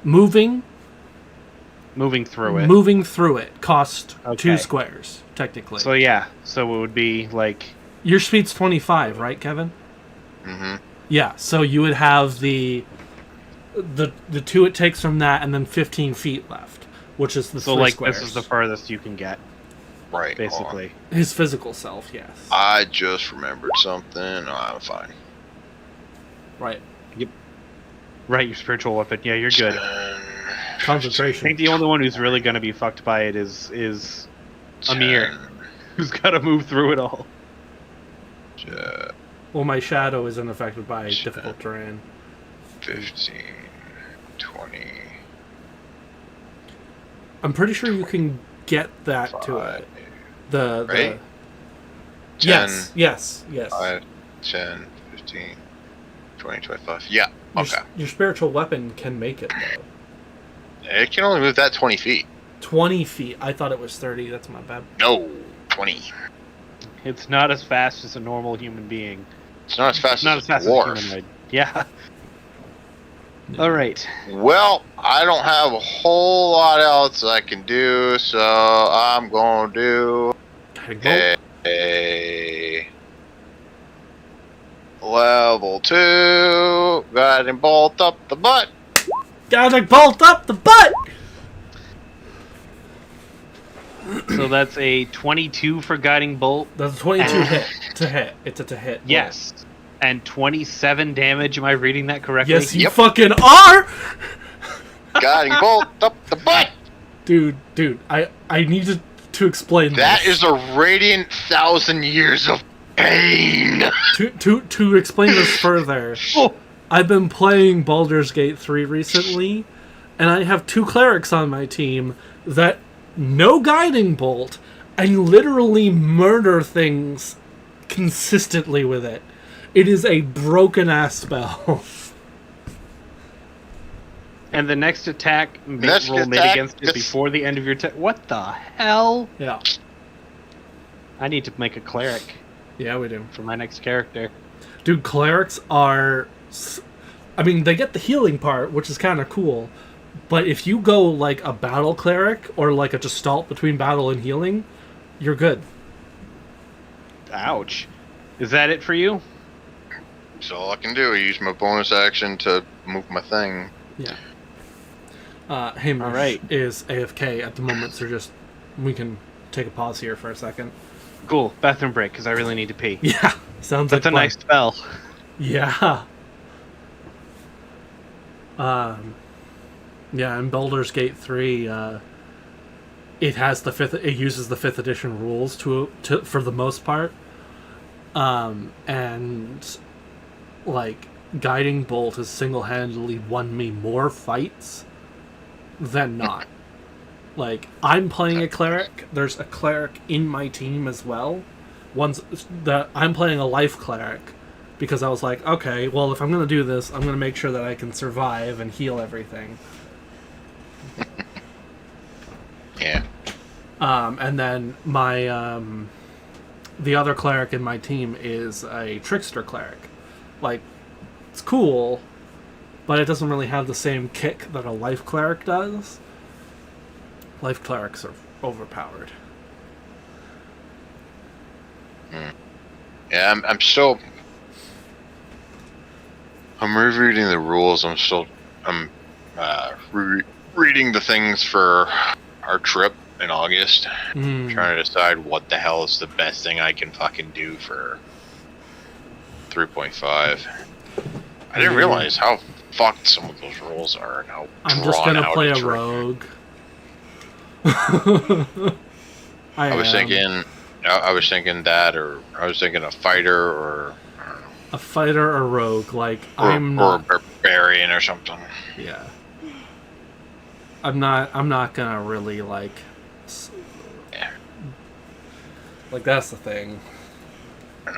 Moving Moving through it costs 2 2 Okay. squares, technically. So yeah, so it would be like Your speed's 25, right, Kevin? Mm-hmm. Yeah, so you would have the 2 it takes from that, and then 15 feet left, which is the 3 like squares. this is the furthest you can get, Right. hold on. basically. His physical self, yes. I just remembered something. Oh, I'm fine. Right. Right, your spiritual weapon. Yeah, you're good. I Concentration. think the only one who's really going to be fucked by it is Amir, who's got to move through it all. Well, my shadow isn't affected by difficult terrain. 15, 20. I'm pretty sure you can get that to it. The Right? 10, yes. 5, 10, 15, 20, 25. Yeah, okay. Your spiritual weapon can make it, though. It can only move that 20 feet. 20 feet. I thought it was 30. That's my bad. No, 20. It's not as fast as a normal human being. It's not as fast Not as as fast a as a dwarf. humanoid. Yeah. All right. Well, I don't have a whole lot else I can do, so I'm going to do Guiding bolt. a level 2 guiding bolt up the butt. Guiding bolt up the butt! So that's a 22 for guiding bolt. That's a 22 hit to hit. It's a to hit. Yes. And 27 damage. Am I reading that correctly? Yes, you Yep. fucking are! Guiding bolt up the butt. Dude, I need to explain That this. is a radiant 1,000 years of pain. To explain this further, Oh. I've been playing Baldur's Gate 3 recently, and I have 2 clerics on my team that no guiding bolt and literally murder things consistently with it. It is a broken ass spell. And the next attack, Next roll made attack, against it this- before the end of your turn. What the hell? Yeah. I need to make a cleric Yeah, we do. for my next character. Dude, clerics are... I mean, they get the healing part, which is kind of cool. But if you go like a battle cleric or like a gestalt between battle and healing, you're good. Ouch. Is that it for you? That's all I can do. I use my bonus action to move my thing. Yeah. Hamish All right. is AFK at the moment, so we can take a pause here for a second. Cool. Bathroom break, because I really need to pee. Yeah, sounds That's like a nice spell. Yeah. Yeah, in Baldur's Gate 3, it has it uses the 5th edition rules to for the most part. And like Guiding Bolt has single-handedly won me more fights than not. Like, I'm playing a cleric. There's a cleric in my team as well. I'm playing a life cleric because I was like, okay, well, if I'm going to do this, I'm going to make sure that I can survive and heal everything. Yeah. And then my the other cleric in my team is a trickster cleric. Like, it's cool, but it doesn't really have the same kick that a life cleric does. Life clerics are overpowered. Yeah, I'm rereading the rules. I'm reading the things for our trip in August. Mm. Trying to decide what the hell is the best thing I can fucking do for 3.5. I didn't realize how fucked some of those rules are and how I'm just drawn gonna out play it's a written. rogue. I was thinking that, or I was thinking a fighter, or I don't know, a fighter or rogue. Like, or, I'm or a not. barbarian or something. Yeah. I'm not gonna really like. Yeah. Like, that's the thing. I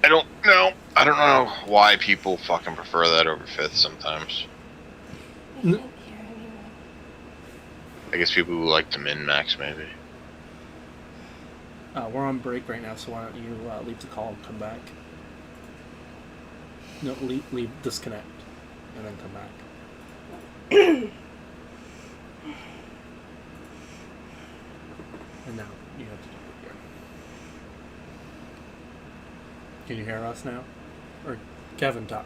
don't know. I don't know why people fucking prefer that over 5th sometimes. I guess people who like the min-max, maybe. We're on break right now, so why don't you leave the call and come back? No, leave, disconnect, and then come back. And now you have to do it again. Can you hear us now? Or Kevin talk?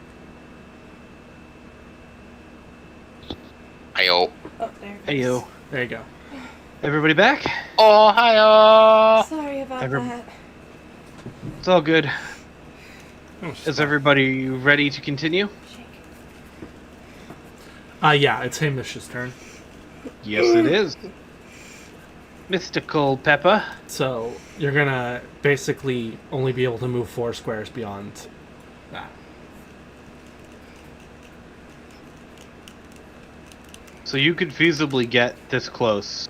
Hi-yo. Oh, there. it Hey, is. you. There you go. Everybody back? Oh, hi-yo. Sorry about Every- that. It's all good. Oh, Is everybody ready to continue? Shake. yeah, it's Hamish's turn. Yes, it is. Mystical Peppa. So you're gonna basically only be able to move 4 squares beyond that. So you could feasibly get this close.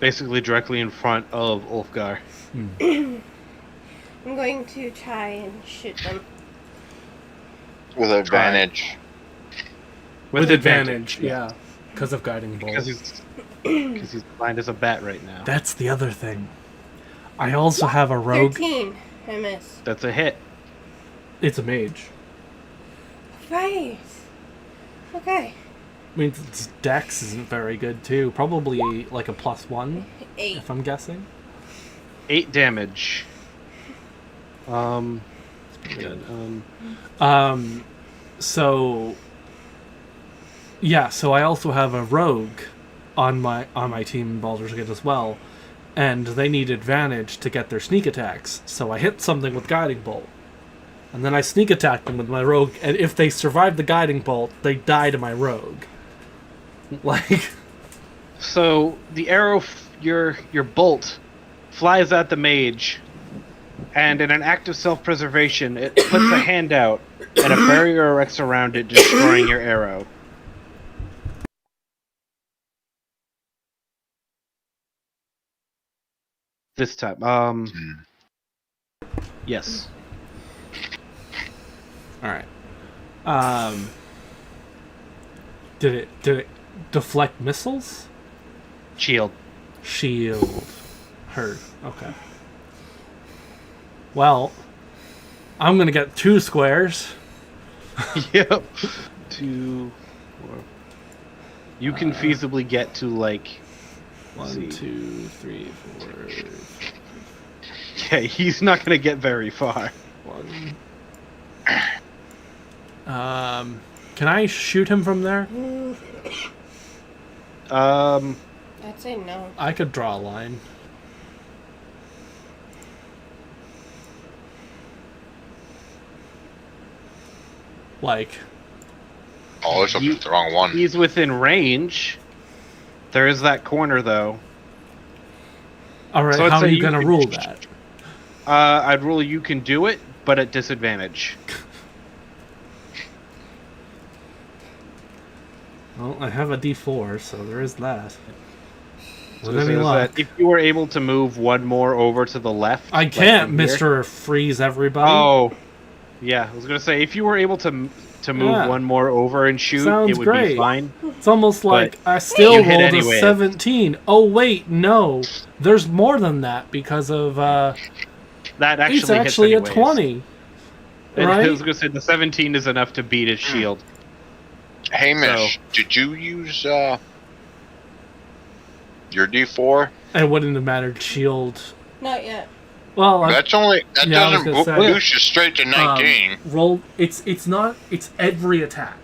Basically directly in front of Ulfgar. I'm going to try and shoot them. With advantage. With advantage, yeah. Because of Guiding Bolt. Because he's blind as a bat right now. That's the other thing. I also have a rogue. 13. I missed. That's a hit. It's a mage. Right. Okay. I mean, its dex isn't very good, too. Probably like a +1, 8. if I'm guessing. 8 damage. Good. Good. So... Yeah, so I also have a rogue on my team in Baldur's Gate as well, and they need advantage to get their sneak attacks. So I hit something with Guiding Bolt, and then I sneak attack them with my rogue. And if they survive the Guiding Bolt, they die to my rogue. Like, So the arrow, your bolt, flies at the mage, and in an act of self-preservation, it puts a hand out, and a barrier erects around it, destroying your arrow. This time, yes. all right. Did it deflect missiles? Shield. Shield. Heard. Okay. Well, I'm gonna get 2 squares. Yep. 2, 4. You can feasibly get to like. 1, 2, 3, 4. Yeah, he's not gonna get very far. 1. Can I shoot him from there? I'd say no. I could draw a line. Like, Oh, it's the wrong one. He's within range. There is that corner though. alright, So I'd how are say you you gonna could- rule that? I'd rule you can do it, but at disadvantage. Well, I have a D4, so there is that. So With it any says luck. that if you were able to move one more over to the left, I like can't, from here- Mr. Freeze Everybody. Oh, yeah. I was gonna say if you were able to move Yeah. one more over and shoot, Sounds it would great. be fine. It's almost like But I still you hit rolled anyway. a 17. Oh, wait, no. There's more than that because of, That actually it's actually a hits anyways. 20. And Right? I was gonna say the 17 is enough to beat his shield. Hamish, did you use your D4? It wouldn't have mattered. Shield. Not yet. Well, That Yeah, I was doesn't gonna say. boost you straight to 19. roll. It's not. It's every attack.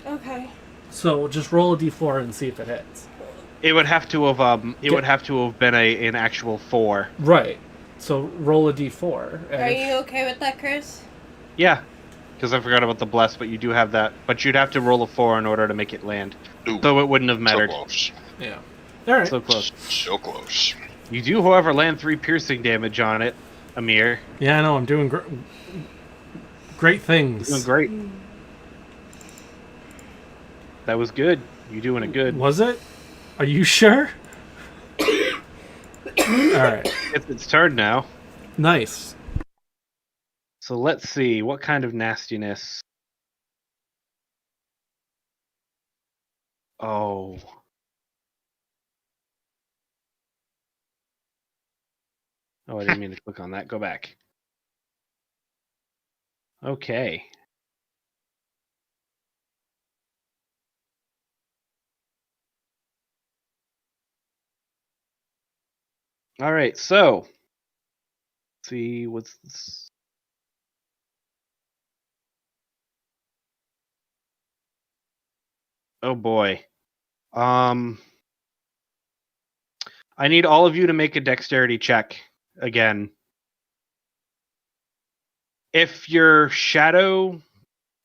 Okay. So just roll a d4 and see if it hits. It would have to have would have to have been an actual 4. Right. So roll a d4. and Are if- you okay with that, Chris? Yeah, because I forgot about the bless, but you do have that. But you'd have to roll a 4 in order to make it land, Ooh, so it wouldn't have so mattered. close. Yeah. All right. So close. So close. You do, however, land 3 piercing damage on it, Amir. Yeah, I know. I'm doing great things. Doing great. That was good. You doing it good. Was it? Are you sure? All right. It's its turn now. Nice. So let's see what kind of nastiness. Oh. Oh, I didn't mean to click on that. Go back. Okay. All right, so let's see what's this. Oh boy. I need all of you to make a dexterity check again. If your shadow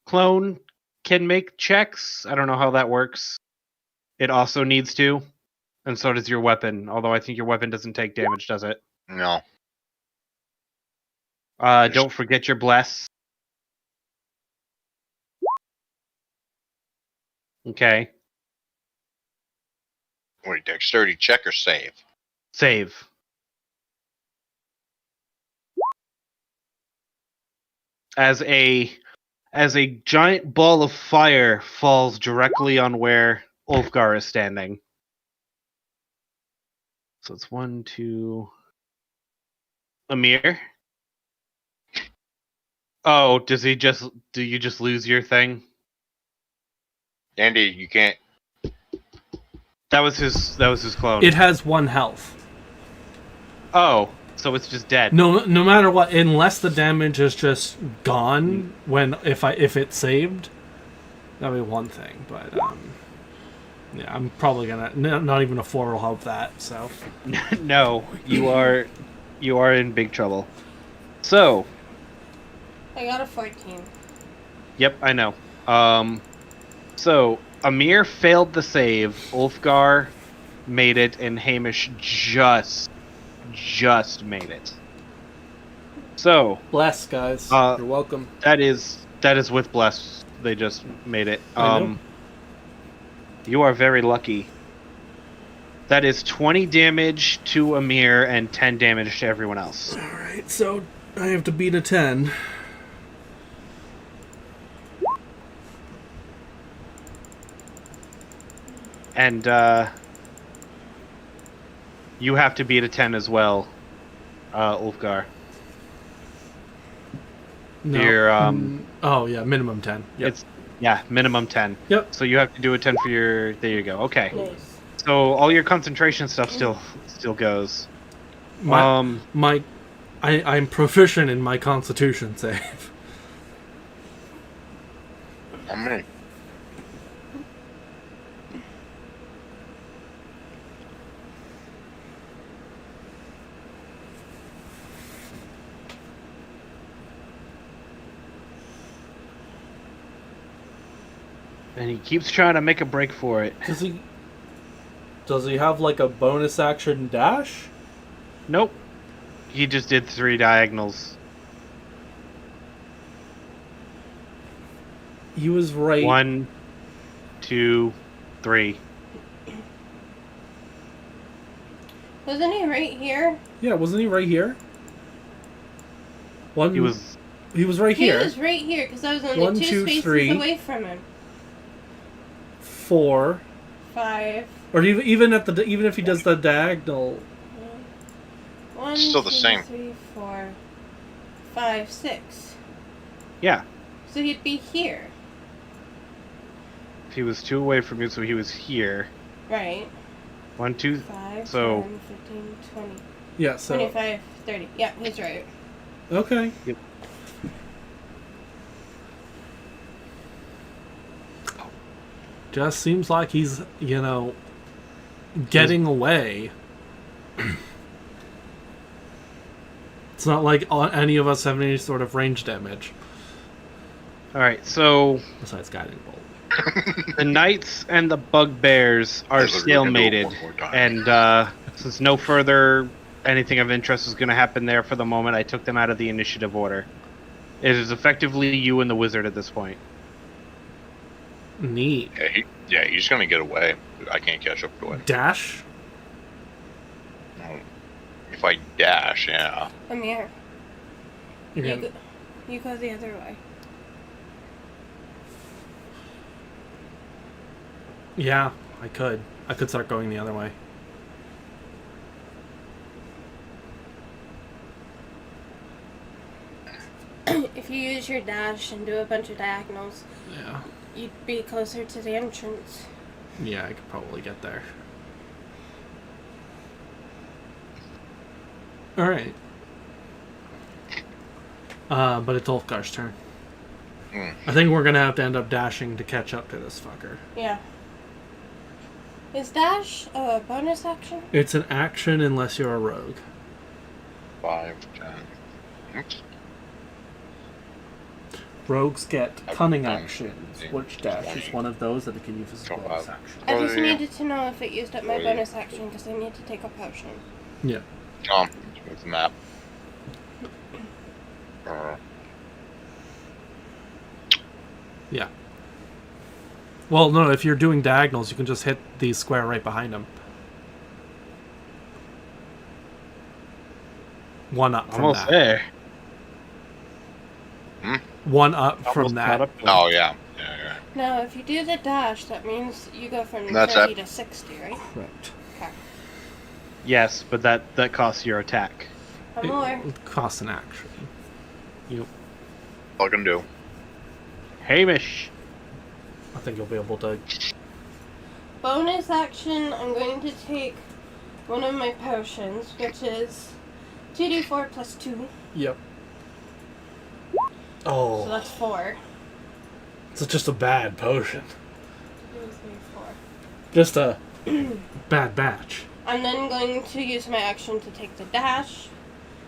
clone can make checks, I don't know how that works. It also needs to. And so does your weapon, although I think your weapon doesn't take damage, does it? No. Don't forget your bless. Okay. Wait, dexterity check or save? Save. As a giant ball of fire falls directly on where Ulfgar is standing. So it's 1, 2. Amir? Oh, do you just lose your thing? Andy, you can't. That was his clone. It has 1 health. Oh, so it's just dead. No matter what, unless the damage is just gone if it's saved, that'd be one thing. But Yeah, I'm probably gonna not even a 4 will help that. So No, you are in big trouble. So, I got a 14. yep, I know. So Amir failed the save. Ulfgar made it, and Hamish just made it. So bless, guys. Uh, You're welcome. that is with bless. They just made it. I know. You are very lucky. That is 20 damage to Amir and 10 damage to everyone else. All right, so I have to beat a 10. And you have to beat a 10 as well, Ulfgar. No. Your, oh yeah, minimum 10. Yep. It's minimum 10. Yep. So you have to do a 10 for your. There you go. Okay. Nice. So all your concentration stuff still goes. I'm proficient in my Constitution save. How many? And he keeps trying to make a break for it. Does he have like a bonus action dash? Nope. He just did 3 diagonals. He was right. 1, 2, 3. Wasn't he right here? Yeah, wasn't he right here? He was. He was right here. He was right here because I was only 1, 2 2, spaces 3. away from him. 4. 5. Or even if he does the diagonal. 1, Still the 2, same. 3, 4, 5, 6. Yeah. So he'd be here, He was 2 away from you, so he was here. right? 1, 2. 5, So- 10, 15, 20, Yeah. So 25, 30. Yeah, he's right. okay. Yep. Just seems like he's getting away. It's not like any of us have any sort of range damage Alright, so besides guiding bolt. the knights and the bugbears are Hey, look, we can do it stalemated. one more time. And since no further anything of interest is going to happen there for the moment, I took them out of the initiative order. It is effectively you and the wizard at this point. Neat. He's gonna get away. I can't catch up to him. Dash. If I dash, yeah. Amir, You're you gonna- go, you go the other way. Yeah, I could. I could start going the other way. If you use your dash and do a bunch of diagonals, Yeah. you'd be closer to the entrance. Yeah, I could probably get there. Alright. But it's Ulfgar's turn. I think we're gonna have to end up dashing to catch up to this fucker. Yeah. Is dash a bonus action? It's an action unless you're a rogue. 5, 10. Oops. Rogues get cunning I'm- actions, I'm- which dash is one of those that it can use as a Go bonus up. action. I just yeah. needed to know if it used up my Yeah. bonus action because I need to take a potion. Yeah. Let's move the map. Yeah. Well, no, if you're doing diagonals, you can just hit the square right behind him. One up from Almost that. there. One up Almost from caught that. up to him. Oh yeah. Yeah. Now, if you do the dash, that means you go from That's 30 it. to 60, right? Correct. Okay. Yes, but that costs your attack. One more. It costs an action. All I can do. Hamish. I think you'll be able to. Bonus action, I'm going to take one of my potions, which is 2d4 plus 2. Yep. So Oh, that's 4. it's just a bad potion. 2, 3, 4. Just a bad batch. I'm then going to use my action to take the dash,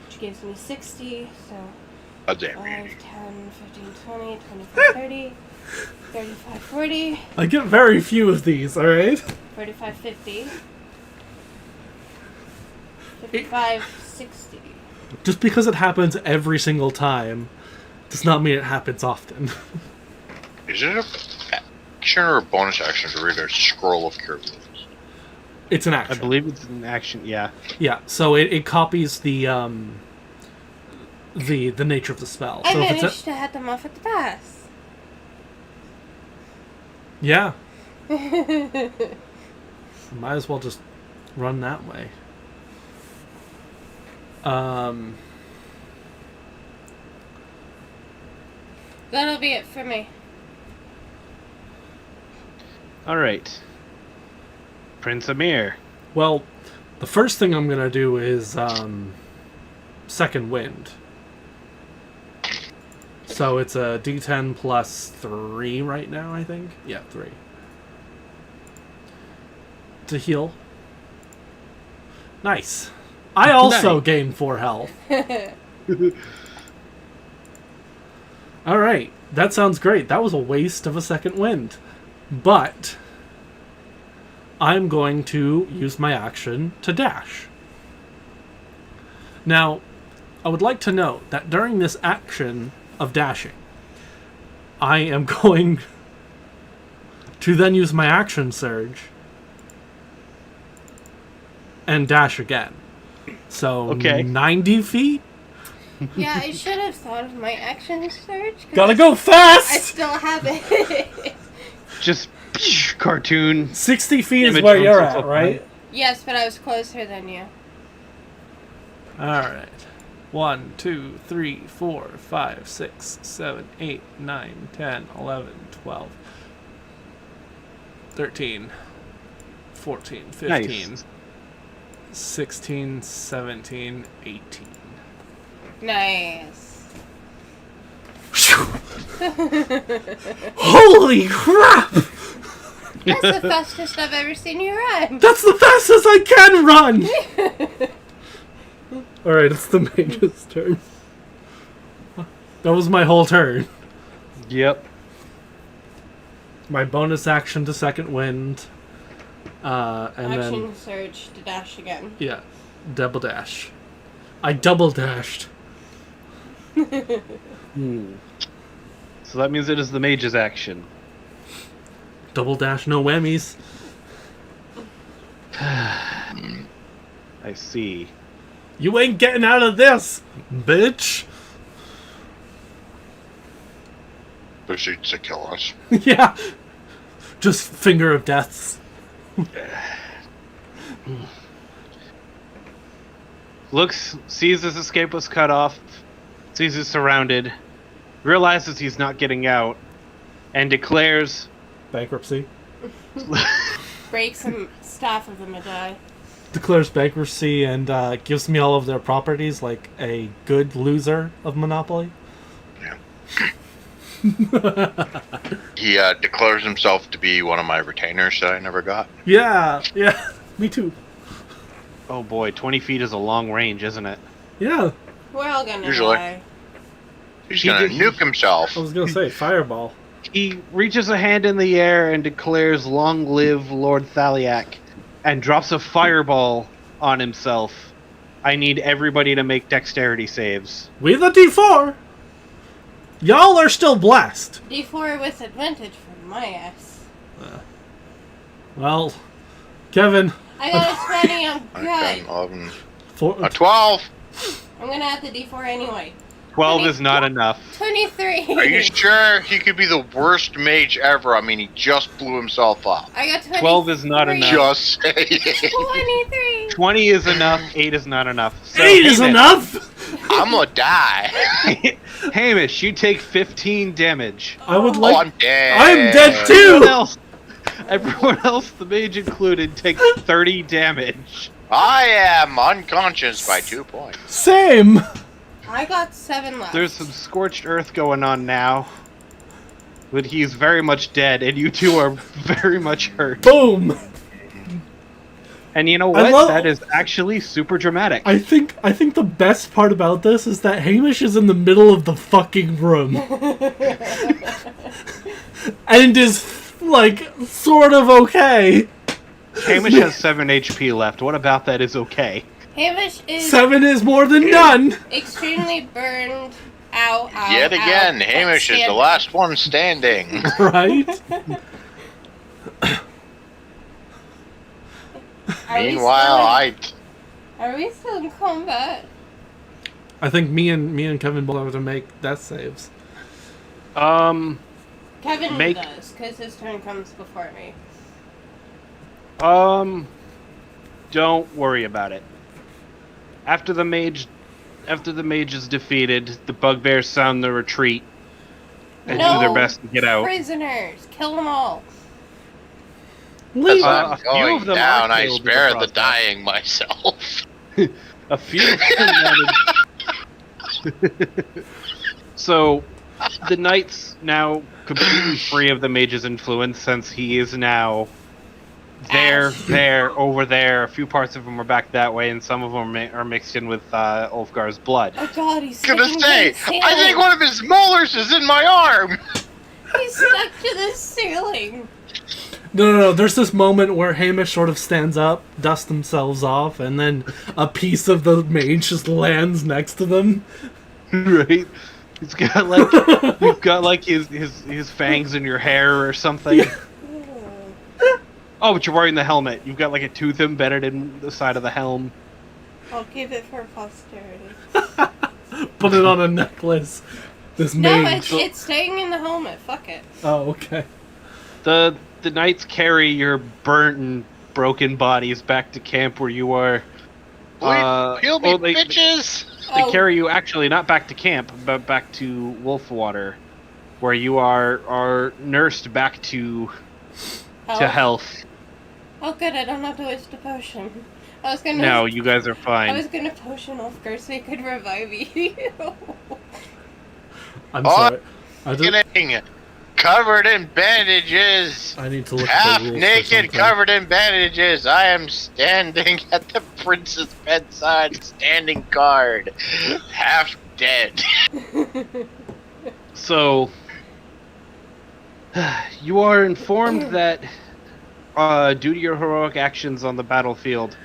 which gives me 60, so A damn 5, beauty. 10, 15, 20, 25, 30, 35, 40, I get very few of these, alright? 45, 50, 55, 60. Just because it happens every single time does not mean it happens often. Is it a action or a bonus action to read a scroll of cure wounds? It's an I action. believe it's an action. Yeah. Yeah, so it copies the nature of the spell. I So if managed it's to head them off at the pass. yeah, might as well just run that way. That'll be it for me. All right. Prince Amir. Well, the first thing I'm gonna do is second wind. So it's a D10 plus 3 right now, I think. Yeah, 3 to heal. Nice. I also Nice. gain 4 health. All right, that sounds great. That was a waste of a second wind, but I'm going to use my action to dash. Now, I would like to note that during this action of dashing, I am going to then use my action surge and dash again. So Okay. 90 feet? Yeah, I should have thought of my action surge. 'cause Gotta go I fast! still have it. Just cartoon. 60 feet is Image where on you're social at, right? Yes, but I was closer than you. Alright. 1, 2, 3, 4, 5, 6, 7, 8, 9, 10, 11, 12, 13, 14, 15, Nice. 16, 17, 18. Nice. Holy crap! That's the fastest I've ever seen you run. That's the fastest I can run! Alright, it's the mage's turn. That was my whole turn. Yep. My bonus action to second wind. And Action then, surge to dash again. yeah, double dash. I double dashed. So that means it is the mage's action. Double dash, no whammies. I see. You ain't getting out of this, bitch. Proceeds to kill us. Yeah. Just finger of deaths. Looks, sees his escape was cut off, sees he's surrounded, realizes he's not getting out, and declares, Bankruptcy. Break some staff of the Medai. Declares bankruptcy and gives me all of their properties like a good loser of Monopoly. He declares himself to be one of my retainers that I never got. Yeah, yeah. Me too. oh boy, 20 feet is a long range, isn't it? Yeah. We're all gonna Usually. die. He's He gonna did- nuke himself. I was gonna say fireball. He reaches a hand in the air and declares, "Long live Lord Thaliak," and drops a fireball on himself. I need everybody to make dexterity saves. With a D4. Y'all are still blessed. D4 with advantage for my ass. Well, Kevin, I got a 20, I'm 10, good. 11, for, a 12. I'm gonna add the D4 anyway. 12 is not enough. 23. Are you sure he could be the worst mage ever? I mean, he just blew himself up. I got 23. 12 is not enough. Just saying. 23. 20 is enough. 8 is not enough. So, 8 is Hamish- enough. I'm gonna die. Hamish, you take 15 damage. I would Oh, like. I'm dead. I'm dead Everyone too. else, everyone else, the mage included, takes 30 damage. I am unconscious by 2 points. Same. I got 7 left. There's some scorched earth going on now. But he's very much dead, and you two are very much hurt. Boom. And you know I what? love- That is actually super dramatic. I think the best part about this is that Hamish is in the middle of the fucking room. And is, like, sort of okay. Hamish has 7 HP left. What about that is okay? Hamish is 7 is more than none. extremely burned. Ow, ow, Yet ow. again, But Hamish is the stand- last one standing. Right? Are we Meanwhile, still Are we still in combat? I think me and Kevin both have to make death saves. Kevin Make- does, because his turn comes before me. Don't worry about it. After the mage is defeated, the bugbears sound the retreat and do their best to get out. Prisoners! Kill them all! as Leave. a I'm few going of them down, are I killed in the spare the process. dying myself. A few of them managed. So, the knight's now completely free of the mage's influence since he is now there, over there. A few parts of him are back that way, and some of them are mixed in with Ulfgar's blood. Oh god, he's Gonna sticking say, to the ceiling! I think one of his molars is in my arm. He's stuck to the ceiling! No. There's this moment where Hamish sort of stands up, dusts themselves off, and then a piece of the mage just lands next to them. Right? He's got like you've got like his fangs in your hair or something. Oh, but you're wearing the helmet. You've got like a tooth embedded in the side of the helm. I'll give it for posterity. Put it on a necklace. This No, mage. it's staying in the helmet. Fuck it. Oh, okay. The knights carry your burnt and broken bodies back to camp where you are. Heal me, they bitches. Oh. carry you actually not back to camp, but back to Wolfwater, where you are nursed back to health. Oh good, I don't have to waste a potion. I was gonna. No, you guys are I fine. was gonna potion Ulfgar so he could revive you. I'm Oh, sorry. I, just, Getting covered in bandages. I need to look Half at the rules for naked, something. covered in bandages. I am standing at the prince's bedside, standing guard. Half dead. So, you are informed that, due to your heroic actions on the battlefield,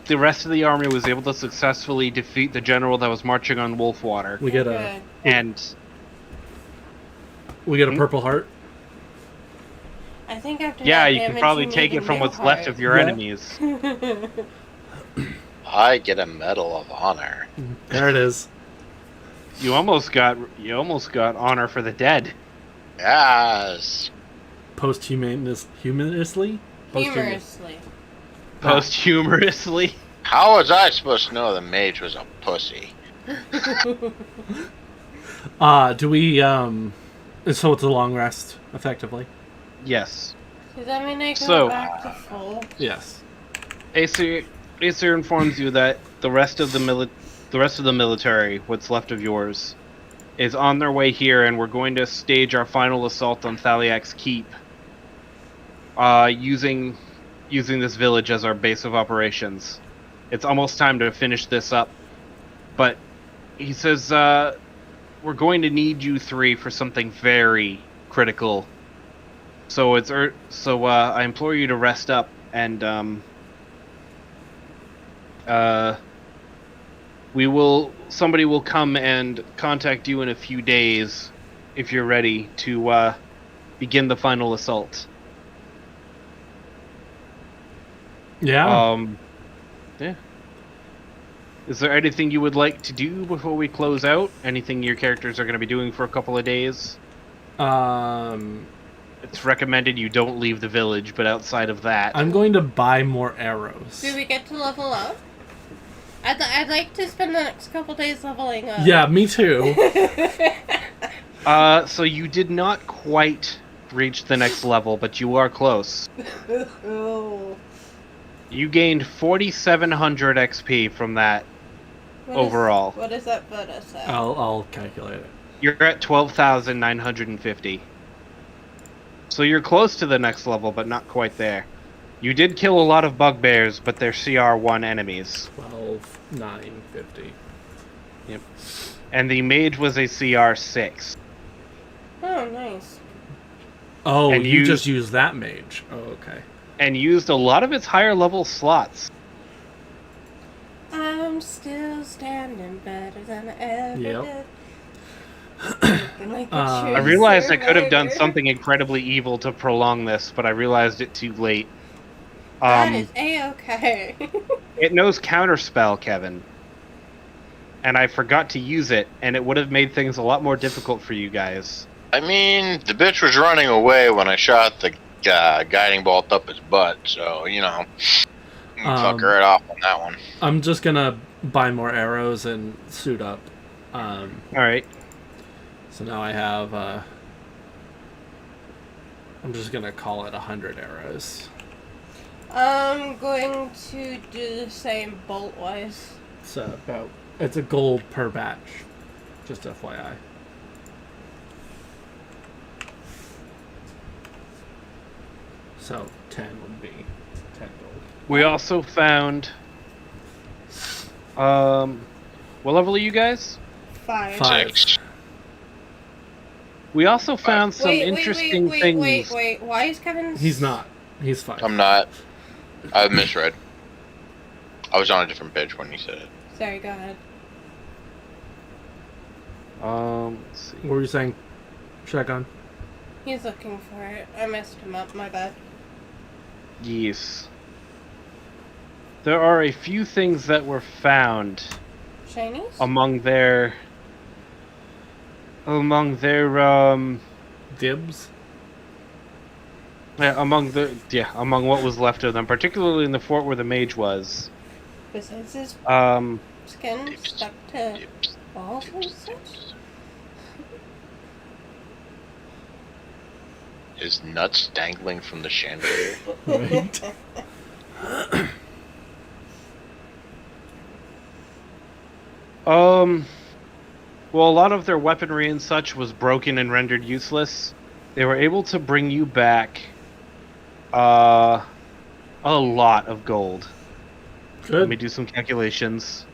the rest of the army was able to successfully defeat the general that was marching on Wolfwater. We get a Good. And purple heart. I think after yeah, that you can damage, probably you take need it a from new what's left heart. of your Yeah. enemies. I get a medal of honor. There it is. You almost got honor for the dead. Yes. Humorously? Humorously. Posthumously. How was I supposed to know the mage was a pussy? Do we, so it's a long rest, effectively? Yes. Does that mean I go So- back to full? Yes. Aesir informs you that the rest of the military, what's left of yours, is on their way here, and we're going to stage our final assault on Thaliak's Keep, using this village as our base of operations. It's almost time to finish this up, but he says we're going to need you three for something very critical. So I implore you to rest up and somebody will come and contact you in a few days if you're ready to begin the final assault. Yeah. Yeah. Is there anything you would like to do before we close out? Anything your characters are going to be doing for a couple of days? It's recommended you don't leave the village, but outside of that, I'm going to buy more arrows. Do we get to level up? I'd like to spend the next couple days leveling up. Yeah, me too. so you did not quite reach the next level, but you are close. Oh. You gained 4,700 XP from that overall. What does that put us at? I'll calculate it. You're at 12,950. So you're close to the next level, but not quite there. You did kill a lot of bugbears, but they're CR1 enemies. 12, 9, 50. Yep. And the mage was a CR6. Oh, nice. Oh, And you you- just used that mage. Oh, okay. And used a lot of its higher level slots. I'm still standing better than I ever Yep. did. Looking like a true I realized I could have done survivor. something incredibly evil to prolong this, but I realized it too late. That is A-okay. It knows Counterspell, Kevin. And I forgot to use it, and it would have made things a lot more difficult for you guys. I mean, the bitch was running away when I shot the guiding bolt up his butt, so, you know. Fuck her right off on that one. I'm just gonna buy more arrows and suit up. Alright. So now I have, I'm just gonna call it 100 arrows. I'm going to do the same bolt-wise. It's a gold per batch. Just FYI. So 10 would be 10 gold. We also found... what level are you guys? 5. 5. 6. We also found some interesting things. Wait. Why is Kevin... He's not. He's 5. I'm not. I misread. I was on a different page when you said it. Sorry, go ahead. Let's see. What were you saying, Shotgun? He's looking for it. I messed him up, my bad. Yes. There are a few things that were found Shinies? among their Dibs? among what was left of them, particularly in the fort where the mage was. Besides his Um, skin stuck to walls and such? His nuts dangling from the chandelier. Right. well, a lot of their weaponry and such was broken and rendered useless. They were able to bring you back, a lot of gold. Let me Good. do some calculations.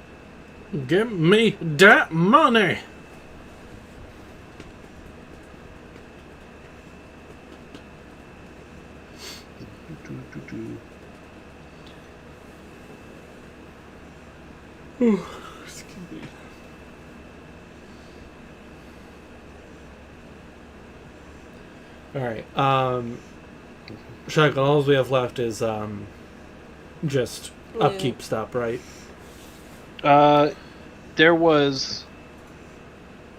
Give me that money. All right. Shotgun. All we have left is just Yeah. upkeep stuff, right? There was.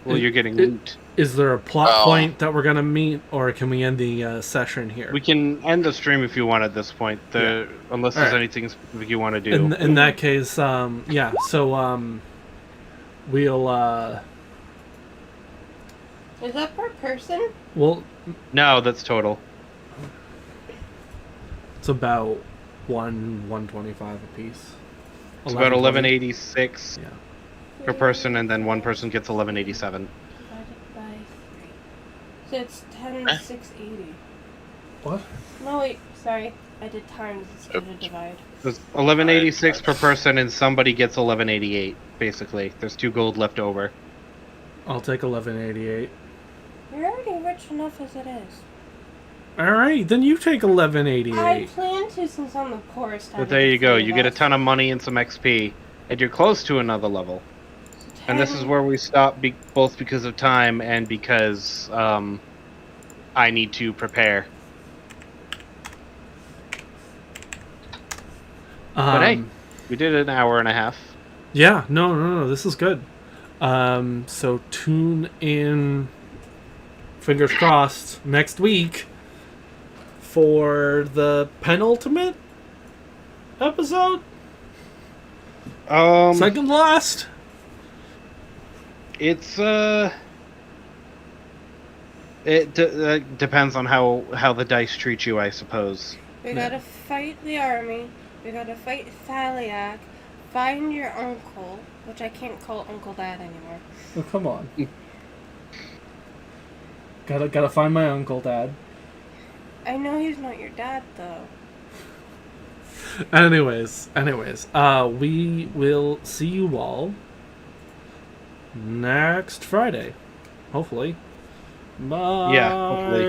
Well, you're getting loot. Is there a plot Well- point that we're gonna meet, or can we end the session here? We can end the stream if you want at this point, unless there's Alright. anything specific you want to do. In that case, yeah. So we'll Is that per person? well, No, that's total. it's about 125 a piece. It's about 1186 Yeah. per person, and then one person gets 1187. Divided by 3. So it's 10,680. What? No, wait. Sorry. I did times instead of divide. There's 1186 per person, and somebody gets 1188. Basically, there's 2 gold left over. I'll take 1188. You're already rich enough as it is. All right, then you take I 1188. plan to since I'm the poorest. out But of there the you go. three You of get a us. ton of money and some XP, and you're close to another level. And this is where we stop, both because of time and because I need to prepare. But hey, we did an hour and a half. Yeah, no, this is good. So tune in, fingers crossed, next week for the penultimate episode, second last. It's depends on how the dice treat you, I suppose. We Yeah. gotta fight the army. We gotta fight Thaliak. Find your uncle, which I can't call Uncle Dad anymore. Oh, come on. Gotta find my uncle, Dad. I know he's not your dad though. anyways, we will see you all next Friday, hopefully. Bye. Yeah, hopefully.